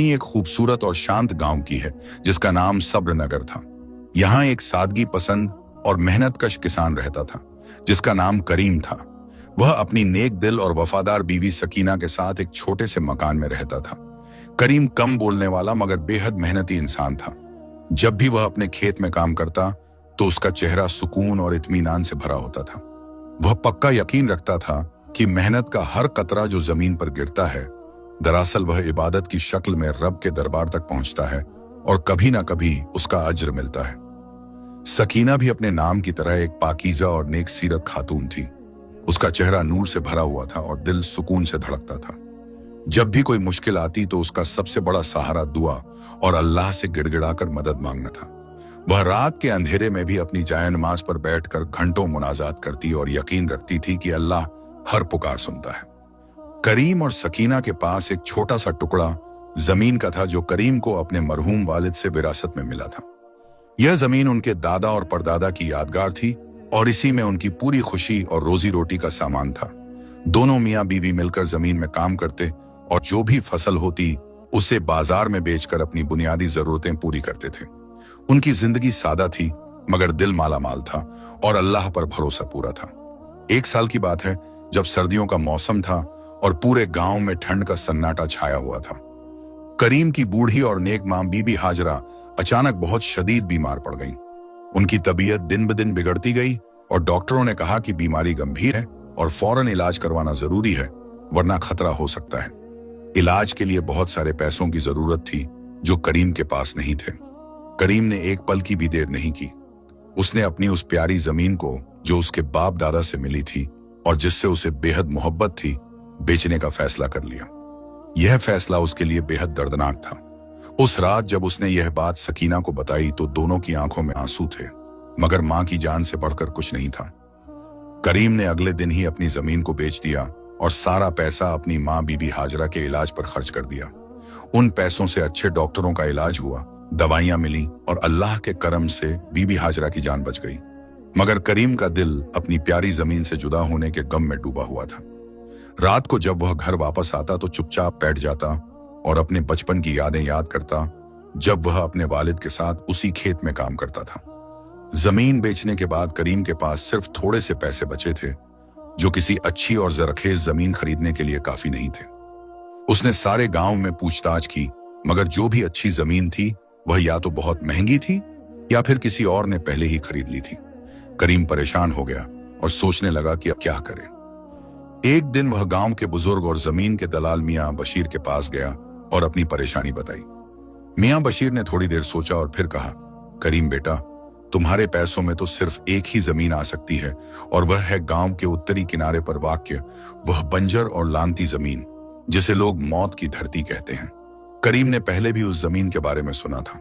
कहानी एक खूबसूरत और शांत गांव की है जिसका नाम सब्र नगर था। यहाँ एक सादगी पसंद और मेहनतकश किसान रहता था जिसका नाम करीम था। वह अपनी नेक दिल और वफादार बीवी सकीना के साथ एक छोटे से मकान में रहता था। करीम कम बोलने वाला मगर बेहद मेहनती इंसान था। जब भी वह अपने खेत में काम करता तो उसका चेहरा सुकून और इत्मीनान से भरा होता था। वह पक्का यकीन रखता था कि मेहनत का हर कतरा जो जमीन पर गिरता है दरअसल वह इबादत की शक्ल में रब के दरबार तक पहुंचता है और कभी ना कभी उसका अज्र मिलता है। सकीना भी अपने नाम की तरह एक पाकीज़ा और नेक सीरत खातून थी। उसका चेहरा नूर से भरा हुआ था और दिल सुकून से धड़कता था। जब भी कोई मुश्किल आती तो उसका सबसे बड़ा सहारा दुआ और अल्लाह से गिड़गिड़ाकर मदद मांगना था। वह रात के अंधेरे में भी अपनी जाए नमाज पर बैठकर घंटों मुनाजात करती और यकीन रखती थी कि अल्लाह हर पुकार सुनता है। करीम और सकीना के पास एक छोटा सा टुकड़ा जमीन का था जो करीम को अपने मरहूम वालिद से विरासत में मिला था। यह जमीन उनके दादा और परदादा की यादगार थी और इसी में उनकी पूरी खुशी और रोजी रोटी का सामान था। दोनों मियाँ बीवी मिलकर जमीन में काम करते और जो भी फसल होती उसे बाजार में बेचकर अपनी बुनियादी जरूरतें पूरी करते थे। उनकी जिंदगी सादा थी मगर दिल माला माल था और अल्लाह पर भरोसा पूरा था। एक साल की बात है जब सर्दियों का मौसम था और पूरे गांव में ठंड का सन्नाटा छाया हुआ था। करीम की बूढ़ी और नेक मां बीबी हाजरा अचानक बहुत शदीद बीमार पड़ गईं। उनकी तबीयत दिन ब दिन बिगड़ती गई और डॉक्टरों ने कहा कि बीमारी गंभीर है और फौरन इलाज करवाना जरूरी है वरना खतरा हो सकता है। इलाज के लिए बहुत सारे पैसों की जरूरत थी जो करीम के पास नहीं थे। करीम ने एक पल की भी देर नहीं की। उसने अपनी उस प्यारी जमीन को जो उसके बाप दादा से मिली थी और जिससे उसे बेहद मोहब्बत थी बेचने का फैसला कर लिया। यह फैसला उसके लिए बेहद दर्दनाक था। उस रात जब उसने यह बात सकीना को बताई तो दोनों की आंखों में आंसू थे मगर मां की जान से बढ़कर कुछ नहीं था। करीम ने अगले दिन ही अपनी जमीन को बेच दिया और सारा पैसा अपनी मां बीबी हाजरा के इलाज पर खर्च कर दिया। उन पैसों से अच्छे डॉक्टरों का इलाज हुआ, दवाइयां मिली और अल्लाह के करम से बीबी हाजरा की जान बच गई। मगर करीम का दिल अपनी प्यारी जमीन से जुदा होने के गम में डूबा हुआ था। रात को जब वह घर वापस आता तो चुपचाप बैठ जाता और अपने बचपन की यादें याद करता जब वह अपने वालिद के साथ उसी खेत में काम करता था। जमीन बेचने के बाद करीम के पास सिर्फ थोड़े से पैसे बचे थे जो किसी अच्छी और जरखेज जमीन खरीदने के लिए काफी नहीं थे। उसने सारे गांव में पूछताछ की मगर जो भी अच्छी जमीन थी वह या तो बहुत महंगी थी या फिर किसी और ने पहले ही खरीद ली थी। करीम परेशान हो गया और सोचने लगा कि अब क्या करे। एक दिन वह गांव के बुजुर्ग और जमीन के दलाल मियां बशीर के पास गया और अपनी परेशानी बताई। मियां बशीर ने थोड़ी देर सोचा और फिर कहा, करीम बेटा, तुम्हारे पैसों में तो सिर्फ एक ही जमीन आ सकती है और वह है गांव के उत्तरी किनारे पर वाक़ वह बंजर और लानती जमीन जिसे लोग मौत की धरती कहते हैं। करीम ने पहले भी उस जमीन के बारे में सुना था।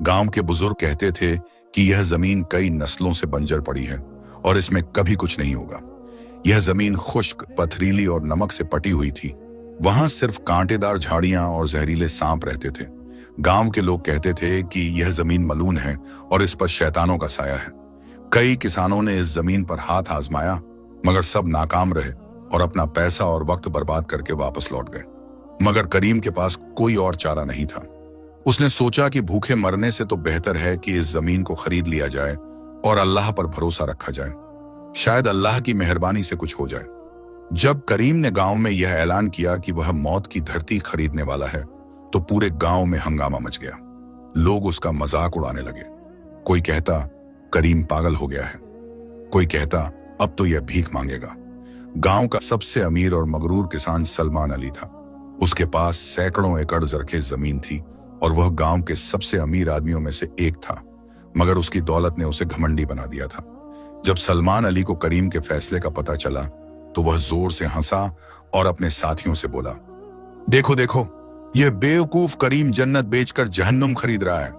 गांव के बुजुर्ग कहते थे कि यह जमीन कई नस्लों से बंजर पड़ी है और इसमें कभी कुछ नहीं होगा। यह जमीन खुश्क, पथरीली और नमक से पटी हुई थी। वहां सिर्फ कांटेदार झाड़ियां और जहरीले सांप रहते थे। गांव के लोग कहते थे कि यह जमीन मलून है और इस पर शैतानों का साया है। कई किसानों ने इस जमीन पर हाथ आजमाया मगर सब नाकाम रहे और अपना पैसा और वक्त बर्बाद करके वापस लौट गए। मगर करीम के पास कोई और चारा नहीं था। उसने सोचा कि भूखे मरने से तो बेहतर है कि इस जमीन को खरीद लिया जाए और अल्लाह पर भरोसा रखा जाए, शायद अल्लाह की मेहरबानी से कुछ हो जाए। जब करीम ने गांव में यह ऐलान किया कि वह मौत की धरती खरीदने वाला है तो पूरे गांव में हंगामा मच गया। लोग उसका मजाक उड़ाने लगे। कोई कहता करीम पागल हो गया है, कोई कहता अब तो यह भीख मांगेगा। गांव का सबसे अमीर और मगरूर किसान सलमान अली था। उसके पास सैकड़ों एकड़ जरखेज जमीन थी और वह गांव के सबसे अमीर आदमियों में से एक था मगर उसकी दौलत ने उसे घमंडी बना दिया था। जब सलमान अली को करीम के फैसले का पता चला तो वह जोर से हंसा और अपने साथियों से बोला, देखो देखो, यह बेवकूफ करीम जन्नत बेचकर जहन्नुम खरीद रहा है।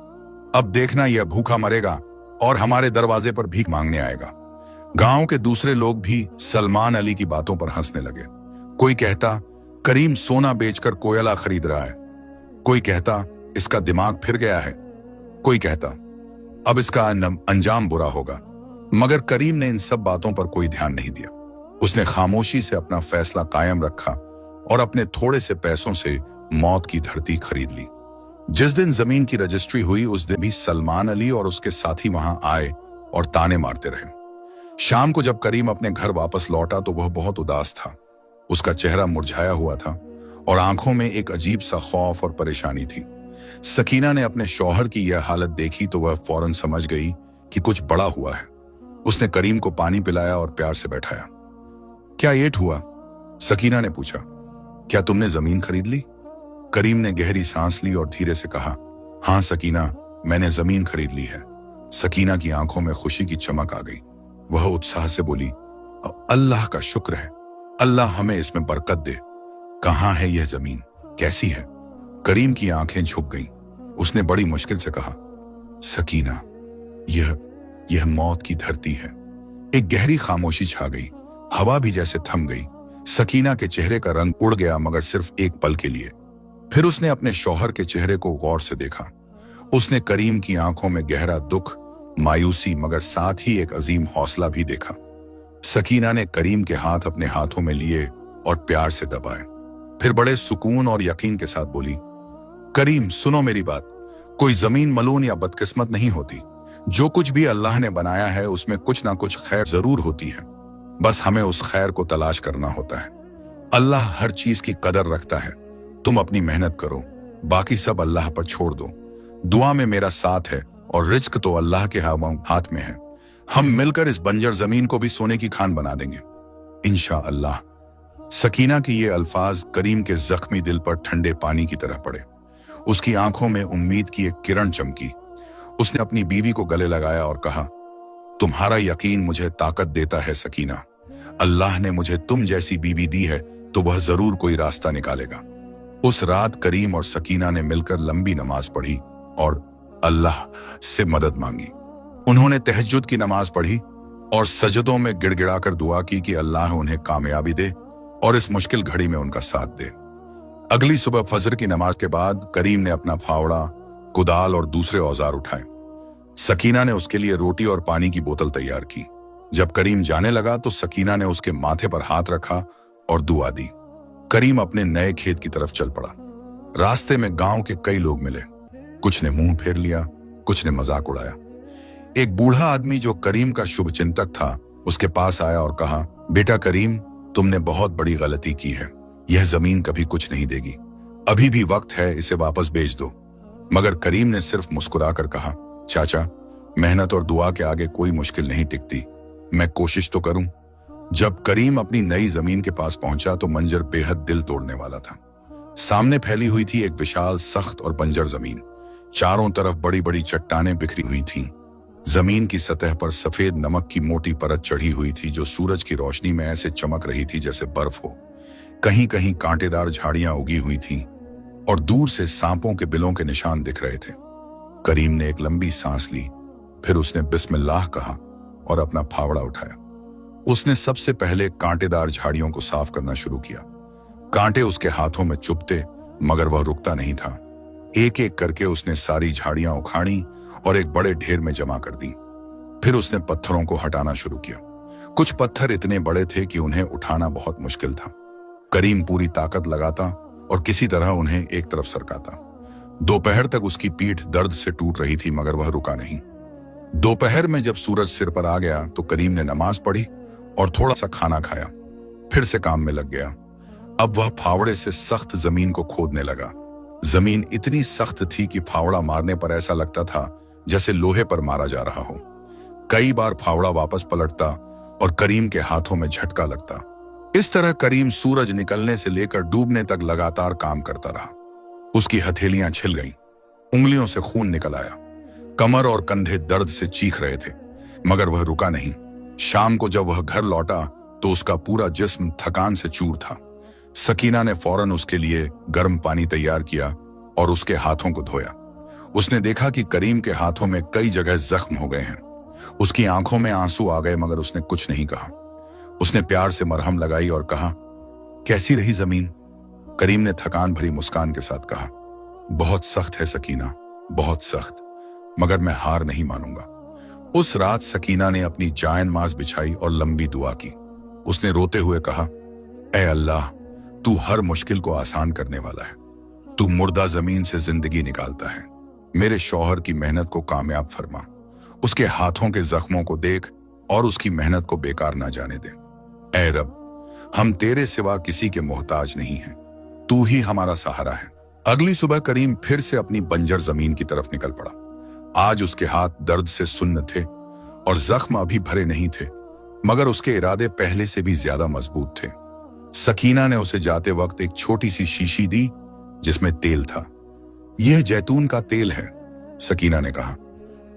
अब देखना यह भूखा मरेगा और हमारे दरवाजे पर भीख मांगने आएगा। गांव के दूसरे लोग भी सलमान अली की बातों पर हंसने लगे। कोई कहता करीम सोना बेचकर कोयला खरीद रहा है, कोई कहता इसका दिमाग फिर गया है, कोई कहता अब इसका अंजाम बुरा होगा। मगर करीम ने इन सब बातों पर कोई ध्यान नहीं दिया। उसने खामोशी से अपना फैसला कायम रखा और अपने थोड़े से पैसों से मौत की धरती खरीद ली। जिस दिन जमीन की रजिस्ट्री हुई उस दिन भी सलमान अली और उसके साथी वहां आए और ताने मारते रहे। शाम को जब करीम अपने घर वापस लौटा तो वह बहुत उदास था। उसका चेहरा मुरझाया हुआ था और आंखों में एक अजीब सा खौफ और परेशानी थी। सकीना ने अपने शौहर की यह हालत देखी तो वह फौरन समझ गई कि कुछ बड़ा हुआ है। उसने करीम को पानी पिलाया और प्यार से बैठाया। क्या एट हुआ? सकीना ने पूछा। क्या तुमने जमीन खरीद ली? करीम ने गहरी सांस ली और धीरे से कहा, हाँ सकीना, मैंने जमीन खरीद ली है। सकीना की आंखों में खुशी की चमक आ गई। वह उत्साह से बोली, अल्लाह का शुक्र है, अल्लाह हमें इसमें बरकत दे। कहाँ है यह जमीन, कैसी है? करीम की आंखें झुक गईं। उसने बड़ी मुश्किल से कहा, सकीना, यह मौत की धरती है। एक गहरी खामोशी छा गई, हवा भी जैसे थम गई। सकीना के चेहरे का रंग उड़ गया, मगर सिर्फ एक पल के लिए। फिर उसने अपने शौहर के चेहरे को गौर से देखा। उसने करीम की आंखों में गहरा दुख, मायूसी, मगर साथ ही एक अजीम हौसला भी देखा। सकीना ने करीम के हाथ अपने हाथों में लिए और प्यार से दबाए। फिर बड़े सुकून और यकीन के साथ बोली, करीम सुनो मेरी बात, कोई जमीन मलून या बदकिस्मत नहीं होती। जो कुछ भी अल्लाह ने बनाया है उसमें कुछ ना कुछ खैर जरूर होती है। बस हमें उस खैर को तलाश करना होता है। अल्लाह हर चीज की कदर रखता है। तुम अपनी मेहनत करो, बाकी सब अल्लाह पर छोड़ दो। दुआ में मेरा साथ है और रिज्क तो अल्लाह के हाथ में है। हम मिलकर इस बंजर जमीन को भी सोने की खान बना देंगे इंशाअल्लाह। सकीना के ये अल्फाज करीम के जख्मी दिल पर ठंडे पानी की तरह पड़े। उसकी आंखों में उम्मीद की एक किरण चमकी। उसने अपनी बीवी को गले लगाया और कहा, तुम्हारा यकीन मुझे ताकत देता है सकीना। अल्लाह ने मुझे तुम जैसी बीवी दी है तो वह जरूर कोई रास्ता निकालेगा। उस रात करीम और सकीना ने मिलकर लंबी नमाज पढ़ी और अल्लाह से मदद मांगी। उन्होंने तहज्जुद की नमाज पढ़ी और सजदों में गिड़गिड़ाकर दुआ की कि अल्लाह उन्हें कामयाबी दे और इस मुश्किल घड़ी में उनका साथ दे। अगली सुबह फजर की नमाज के बाद करीम ने अपना फावड़ा, कुदाल और दूसरे औजार उठाए। सकीना ने उसके लिए रोटी और पानी की बोतल तैयार की। जब करीम जाने लगा तो सकीना ने उसके माथे पर हाथ रखा और दुआ दी। करीम अपने नए खेत की तरफ चल पड़ा। रास्ते में गांव के कई लोग मिले। कुछ ने मुंह फेर लिया, कुछ ने मजाक उड़ाया। एक बूढ़ा आदमी जो करीम का शुभ चिंतक था उसके पास आया और कहा, बेटा करीम, तुमने बहुत बड़ी गलती की है। यह जमीन कभी कुछ नहीं देगी। अभी भी वक्त है, इसे वापस बेच दो। मगर करीम ने सिर्फ मुस्कुराकर कहा, चाचा, मेहनत और दुआ के आगे कोई मुश्किल नहीं टिकती। मैं कोशिश तो करूं। जब करीम अपनी नई जमीन के पास पहुंचा तो मंजर बेहद दिल तोड़ने वाला था। सामने फैली हुई थी एक विशाल, सख्त और बंजर जमीन। चारों तरफ बड़ी बड़ी चट्टानें बिखरी हुई थीं। जमीन की सतह पर सफेद नमक की मोटी परत चढ़ी हुई थी जो सूरज की रोशनी में ऐसे चमक रही थी जैसे बर्फ हो। कहीं कहीं कांटेदार झाड़ियां उगी हुई थीं और दूर से सांपों के बिलों के निशान दिख रहे थे। करीम ने एक लंबी सांस ली, फिर उसने बिस्मिल्लाह कहा और अपना फावड़ा उठाया। उसने सबसे पहले कांटेदार झाड़ियों को साफ करना शुरू किया। कांटे उसके हाथों में चुभते, मगर वह रुकता नहीं था। एक एक करके उसने सारी झाड़ियां उखाड़ी और एक बड़े ढेर में जमा कर दी। फिर उसने पत्थरों को हटाना शुरू किया। कुछ पत्थर इतने बड़े थे कि उन्हें उठाना बहुत मुश्किल था। करीम पूरी ताकत लगाता और किसी तरह उन्हें एक तरफ सरकाता। दोपहर तक उसकी पीठ दर्द से टूट रही थी, मगर वह रुका नहीं। दोपहर में जब सूरज सिर पर आ गया तो करीम ने नमाज पढ़ी और थोड़ा सा खाना खाया। फिर से काम में लग गया। अब वह फावड़े से सख्त जमीन को खोदने लगा। जमीन इतनी सख्त थी कि फावड़ा मारने पर ऐसा लगता था जैसे लोहे पर मारा जा रहा हो। कई बार फावड़ा वापस पलटता और करीम के हाथों में झटका लगता। इस तरह करीम सूरज निकलने से लेकर डूबने तक लगातार काम करता रहा। उसकी हथेलियां छिल गईं, उंगलियों से खून निकल आया, कमर और कंधे दर्द से चीख रहे थे, मगर वह रुका नहीं। शाम को जब वह घर लौटा तो उसका पूरा जिस्म थकान से चूर था। सकीना ने फौरन उसके लिए गर्म पानी तैयार किया और उसके हाथों को धोया। उसने देखा कि करीम के हाथों में कई जगह जख्म हो गए हैं। उसकी आंखों में आंसू आ गए, मगर उसने कुछ नहीं कहा। उसने प्यार से मरहम लगाई और कहा, कैसी रही जमीन? करीम ने थकान भरी मुस्कान के साथ कहा, बहुत सख्त है सकीना, बहुत सख्त, मगर मैं हार नहीं मानूंगा। उस रात सकीना ने अपनी जान माज बिछाई और लंबी दुआ की। उसने रोते हुए कहा, ऐ अल्लाह, तू हर मुश्किल को आसान करने वाला है। तू मुर्दा जमीन से जिंदगी निकालता है, मेरे शौहर की मेहनत को कामयाब फरमा, उसके हाथों के जख्मों को देख और उसकी मेहनत को बेकार ना जाने दे। ऐ रब, हम तेरे सिवा किसी के मोहताज नहीं हैं, तू ही हमारा सहारा है। अगली सुबह करीम फिर से अपनी बंजर जमीन की तरफ निकल पड़ा। आज उसके हाथ दर्द से सुन्न थे और जख्म अभी भरे नहीं थे, मगर उसके इरादे पहले से भी ज्यादा मजबूत थे। सकीना ने उसे जाते वक्त एक छोटी सी शीशी दी जिसमें तेल था। यह जैतून का तेल है, सकीना ने कहा।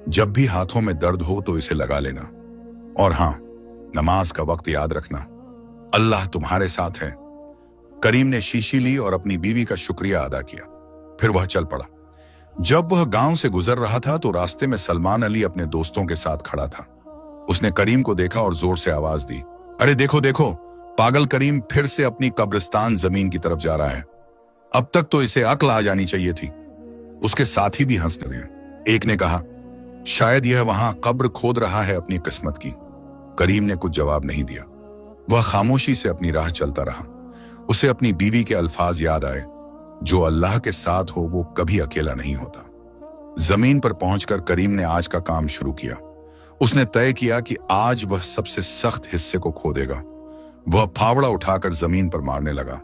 जब भी हाथों में दर्द हो तो इसे लगा लेना, और हां, नमाज का वक्त याद रखना, अल्लाह तुम्हारे साथ है। करीम ने शीशी ली और अपनी बीवी का शुक्रिया अदा किया। फिर वह चल पड़ा। जब वह गांव से गुजर रहा था तो रास्ते में सलमान अली अपने दोस्तों के साथ खड़ा था। उसने करीम को देखा और जोर से आवाज दी, अरे देखो देखो, पागल करीम फिर से अपनी कब्रिस्तान जमीन की तरफ जा रहा है। अब तक तो इसे अक्ल आ जानी चाहिए थी। उसके साथी भी हंसने लगे। एक ने कहा, शायद यह वहां कब्र खोद रहा है अपनी किस्मत की। करीम ने कुछ जवाब नहीं दिया। वह खामोशी से अपनी राह चलता रहा। उसे अपनी बीवी के अल्फाज याद आए, जो अल्लाह के साथ हो वो कभी अकेला नहीं होता। जमीन पर पहुंचकर करीम ने आज का काम शुरू किया। उसने तय किया कि आज वह सबसे सख्त हिस्से को खोदेगा। वह फावड़ा उठाकर जमीन पर मारने लगा।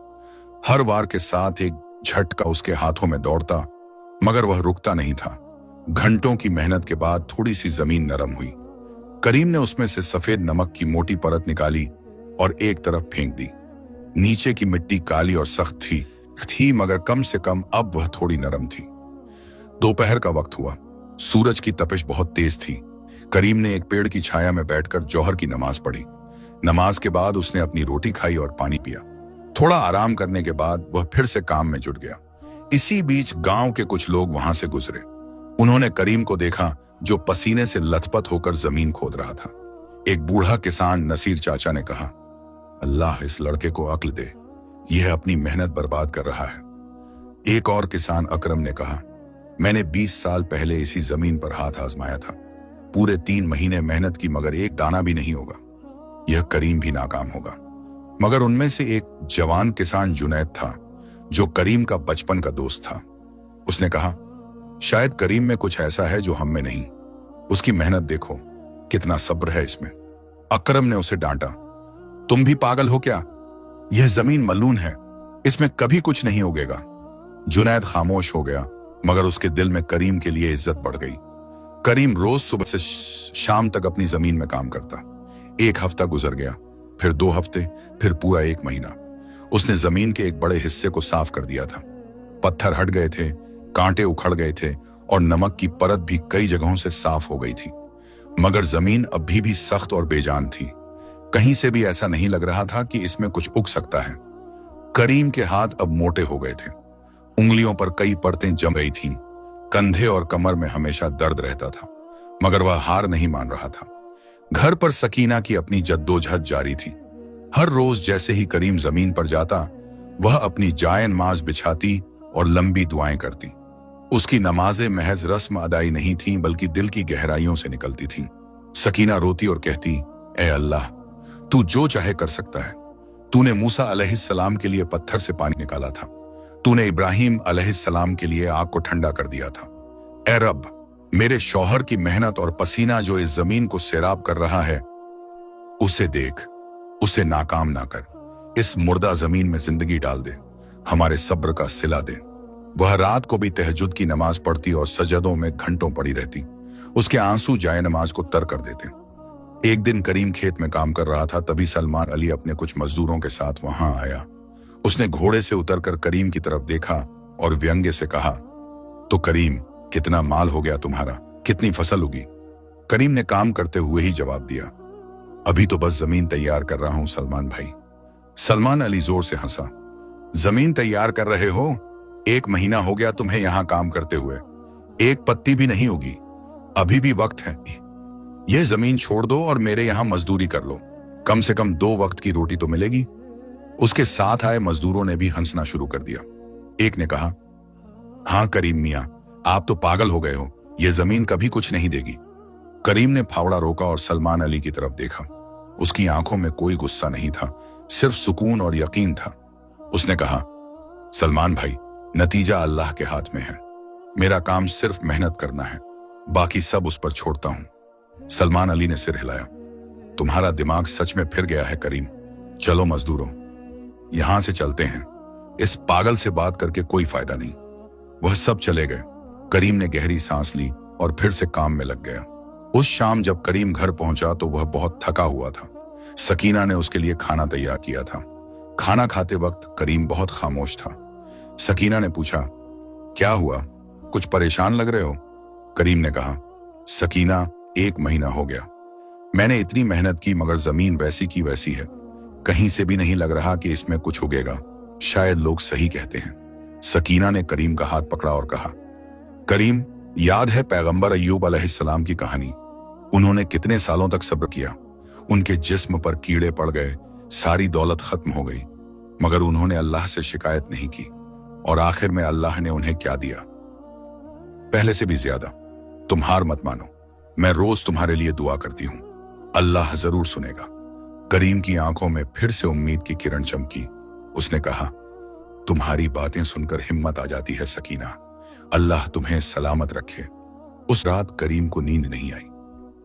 हर वार के साथ एक झटका उसके हाथों में दौड़ता, मगर वह रुकता नहीं था। घंटों की मेहनत के बाद थोड़ी सी जमीन नरम हुई। करीम ने उसमें से सफेद नमक की मोटी परत निकाली और एक तरफ फेंक दी। नीचे की मिट्टी काली और सख्त थी, मगर कम से कम अब वह थोड़ी नरम थी। दोपहर का वक्त हुआ। सूरज की तपिश बहुत तेज थी। करीम ने एक पेड़ की छाया में बैठकर जौहर की नमाज पढ़ी। नमाज के बाद उसने अपनी रोटी खाई और पानी पिया। थोड़ा आराम करने के बाद वह फिर से काम में जुट गया। इसी बीच गांव के कुछ लोग वहां से गुजरे। उन्होंने करीम को देखा, जो पसीने से लथपथ होकर जमीन खोद रहा था। एक बूढ़ा किसान नसीर चाचा ने कहा, अल्लाह इस लड़के को अक्ल दे, यह अपनी मेहनत बर्बाद कर रहा है। एक और किसान अकरम ने कहा, मैंने 20 साल पहले इसी जमीन पर हाथ आजमाया था। पूरे 3 महीने मेहनत की, मगर एक दाना भी नहीं होगा। यह करीम भी नाकाम होगा। मगर उनमें से एक जवान किसान जुनैद था, जो करीम का बचपन का दोस्त था। उसने कहा, शायद करीम में कुछ ऐसा है जो हम में नहीं। उसकी मेहनत देखो, कितना सब्र है इसमें। अकरम ने उसे डांटा, तुम भी पागल हो क्या? यह जमीन मलून है, इसमें कभी कुछ नहीं उगेगा। जुनैद खामोश हो गया, मगर उसके दिल में करीम के लिए इज्जत बढ़ गई। करीम रोज सुबह से शाम तक अपनी जमीन में काम करता। 1 हफ्ता गुजर गया, फिर 2 हफ्ते, फिर पूरा 1 महीना। उसने जमीन के एक बड़े हिस्से को साफ कर दिया था। पत्थर हट गए थे, कांटे उखड़ गए थे और नमक की परत भी कई जगहों से साफ हो गई थी। मगर जमीन अभी भी सख्त और बेजान थी। कहीं से भी ऐसा नहीं लग रहा था कि इसमें कुछ उग सकता है। करीम के हाथ अब मोटे हो गए थे। उंगलियों पर कई परतें जम गई थीं। कंधे और कमर में हमेशा दर्द रहता था, मगर वह हार नहीं मान रहा था। घर पर सकीना की अपनी जद्दोजहद जारी थी। हर रोज जैसे ही करीम जमीन पर जाता, वह अपनी जायन माज बिछाती और लंबी दुआएं करती। उसकी नमाजें महज रस्म अदाई नहीं थीं, बल्कि दिल की गहराइयों से निकलती थीं। सकीना रोती और कहती, ए अल्लाह, तू जो चाहे कर सकता है। तूने मूसा अलैहिस्सलाम के लिए पत्थर से पानी निकाला था। तूने इब्राहिम अलैहिस्सलाम के लिए आग को ठंडा कर दिया था। ए रब, मेरे शौहर की मेहनत और पसीना जो इस जमीन को सैराब कर रहा है, उसे देख, उसे नाकाम ना कर। इस मुर्दा जमीन में जिंदगी डाल दे, हमारे सब्र का सिला दे। वह रात को भी तहज्जुद की नमाज पढ़ती और सजदों में घंटों पड़ी रहती। उसके आंसू जाए नमाज को तर कर देते। एक दिन करीम खेत में काम कर रहा था, तभी सलमान अली अपने कुछ मजदूरों के साथ वहां आया। उसने घोड़े से उतरकर करीम की तरफ देखा और व्यंग्य से कहा, तो करीम, कितना माल हो गया तुम्हारा, कितनी फसल उगी? करीम ने काम करते हुए ही जवाब दिया, अभी तो बस जमीन तैयार कर रहा हूं सलमान भाई। सलमान अली जोर से हंसा, जमीन तैयार कर रहे हो? 1 महीना हो गया तुम्हें यहां काम करते हुए, एक पत्ती भी नहीं होगी। अभी भी वक्त है। यह जमीन छोड़ दो और मेरे यहां मजदूरी कर लो, कम से कम 2 वक्त की रोटी तो मिलेगी। उसके साथ आए मजदूरों ने भी हंसना शुरू कर दिया। एक ने कहा, हाँ करीम मियां, आप तो पागल हो गए हो, यह जमीन कभी कुछ नहीं देगी। करीम ने फावड़ा रोका और सलमान अली की तरफ देखा। उसकी आंखों में कोई गुस्सा नहीं था, सिर्फ सुकून और यकीन था। उसने कहा, सलमान भाई, नतीजा अल्लाह के हाथ में है। मेरा काम सिर्फ मेहनत करना है, बाकी सब उस पर छोड़ता हूं। सलमान अली ने सिर हिलाया। तुम्हारा दिमाग सच में फिर गया है करीम। चलो मजदूरों, यहां से चलते हैं। इस पागल से बात करके कोई फायदा नहीं। वह सब चले गए। करीम ने गहरी सांस ली और फिर से काम में लग गया। उस शाम जब करीम घर पहुंचा तो वह बहुत थका हुआ था। सकीना ने उसके लिए खाना तैयार किया था। खाना खाते वक्त करीम बहुत खामोश था। सकीना ने पूछा, क्या हुआ, कुछ परेशान लग रहे हो? करीम ने कहा, सकीना, 1 महीना हो गया मैंने इतनी मेहनत की मगर जमीन वैसी की वैसी है। कहीं से भी नहीं लग रहा कि इसमें कुछ उगेगा। शायद लोग सही कहते हैं। सकीना ने करीम का हाथ पकड़ा और कहा, करीम, याद है पैगंबर अय्यूब अलैहिस्सलाम की कहानी? उन्होंने कितने सालों तक सब्र किया। उनके जिस्म पर कीड़े पड़ गए, सारी दौलत खत्म हो गई, मगर उन्होंने अल्लाह से शिकायत नहीं की। और आखिर में अल्लाह ने उन्हें क्या दिया? पहले से भी ज्यादा। तुम हार मत मानो, मैं रोज तुम्हारे लिए दुआ करती हूं, अल्लाह जरूर सुनेगा। करीम की आंखों में फिर से उम्मीद की किरण चमकी। उसने कहा, तुम्हारी बातें सुनकर हिम्मत आ जाती है सकीना, अल्लाह तुम्हें सलामत रखे। उस रात करीम को नींद नहीं आई।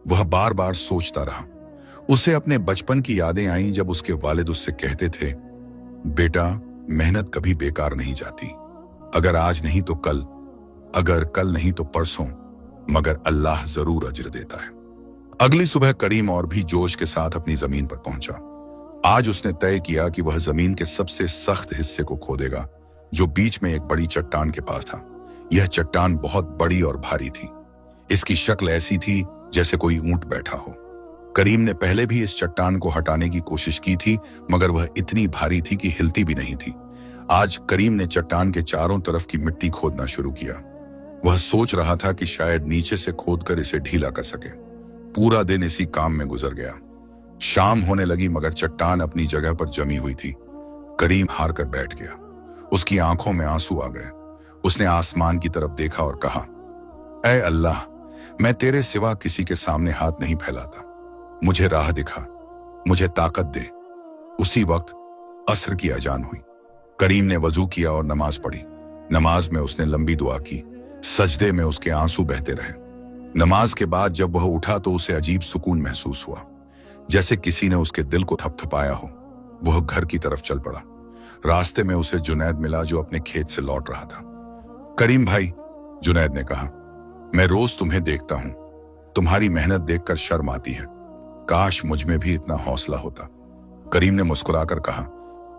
वह बार बार सोचता रहा। उसे अपने बचपन की यादें आईं जब उसके वालिद उससे कहते थे, बेटा, मेहनत कभी बेकार नहीं जाती। अगर आज नहीं तो कल, अगर कल नहीं तो परसों, मगर अल्लाह जरूर अजर देता है। अगली सुबह करीम और भी जोश के साथ अपनी जमीन पर पहुंचा। आज उसने तय किया कि वह जमीन के सबसे सख्त हिस्से को खोदेगा, जो बीच में एक बड़ी चट्टान के पास था। यह चट्टान बहुत बड़ी और भारी थी। इसकी शक्ल ऐसी थी जैसे कोई ऊंट बैठा हो। करीम ने पहले भी इस चट्टान को हटाने की कोशिश की थी, मगर वह इतनी भारी थी कि हिलती भी नहीं थी। आज करीम ने चट्टान के चारों तरफ की मिट्टी खोदना शुरू किया। वह सोच रहा था कि शायद नीचे से खोदकर इसे ढीला कर सके। पूरा दिन इसी काम में गुजर गया। शाम होने लगी मगर चट्टान अपनी जगह पर जमी हुई थी। करीम हार कर बैठ गया। उसकी आंखों में आंसू आ गए। उसने आसमान की तरफ देखा और कहा, ऐ अल्लाह, मैं तेरे सिवा किसी के सामने हाथ नहीं फैलाता। मुझे राह दिखा, मुझे ताकत दे। उसी वक्त असर की अजान हुई। करीम ने वजू किया और नमाज पढ़ी। नमाज में उसने लंबी दुआ की। सजदे में उसके आंसू बहते रहे। नमाज के बाद जब वह उठा तो उसे अजीब सुकून महसूस हुआ, जैसे किसी ने उसके दिल को थपथपाया हो। वह घर की तरफ चल पड़ा। रास्ते में उसे जुनैद मिला, जो अपने खेत से लौट रहा था। करीम भाई, जुनैद ने कहा, मैं रोज तुम्हें देखता हूं। तुम्हारी मेहनत देखकर शर्म आती है। काश मुझ में भी इतना हौसला होता। करीम ने मुस्कुराकर कहा,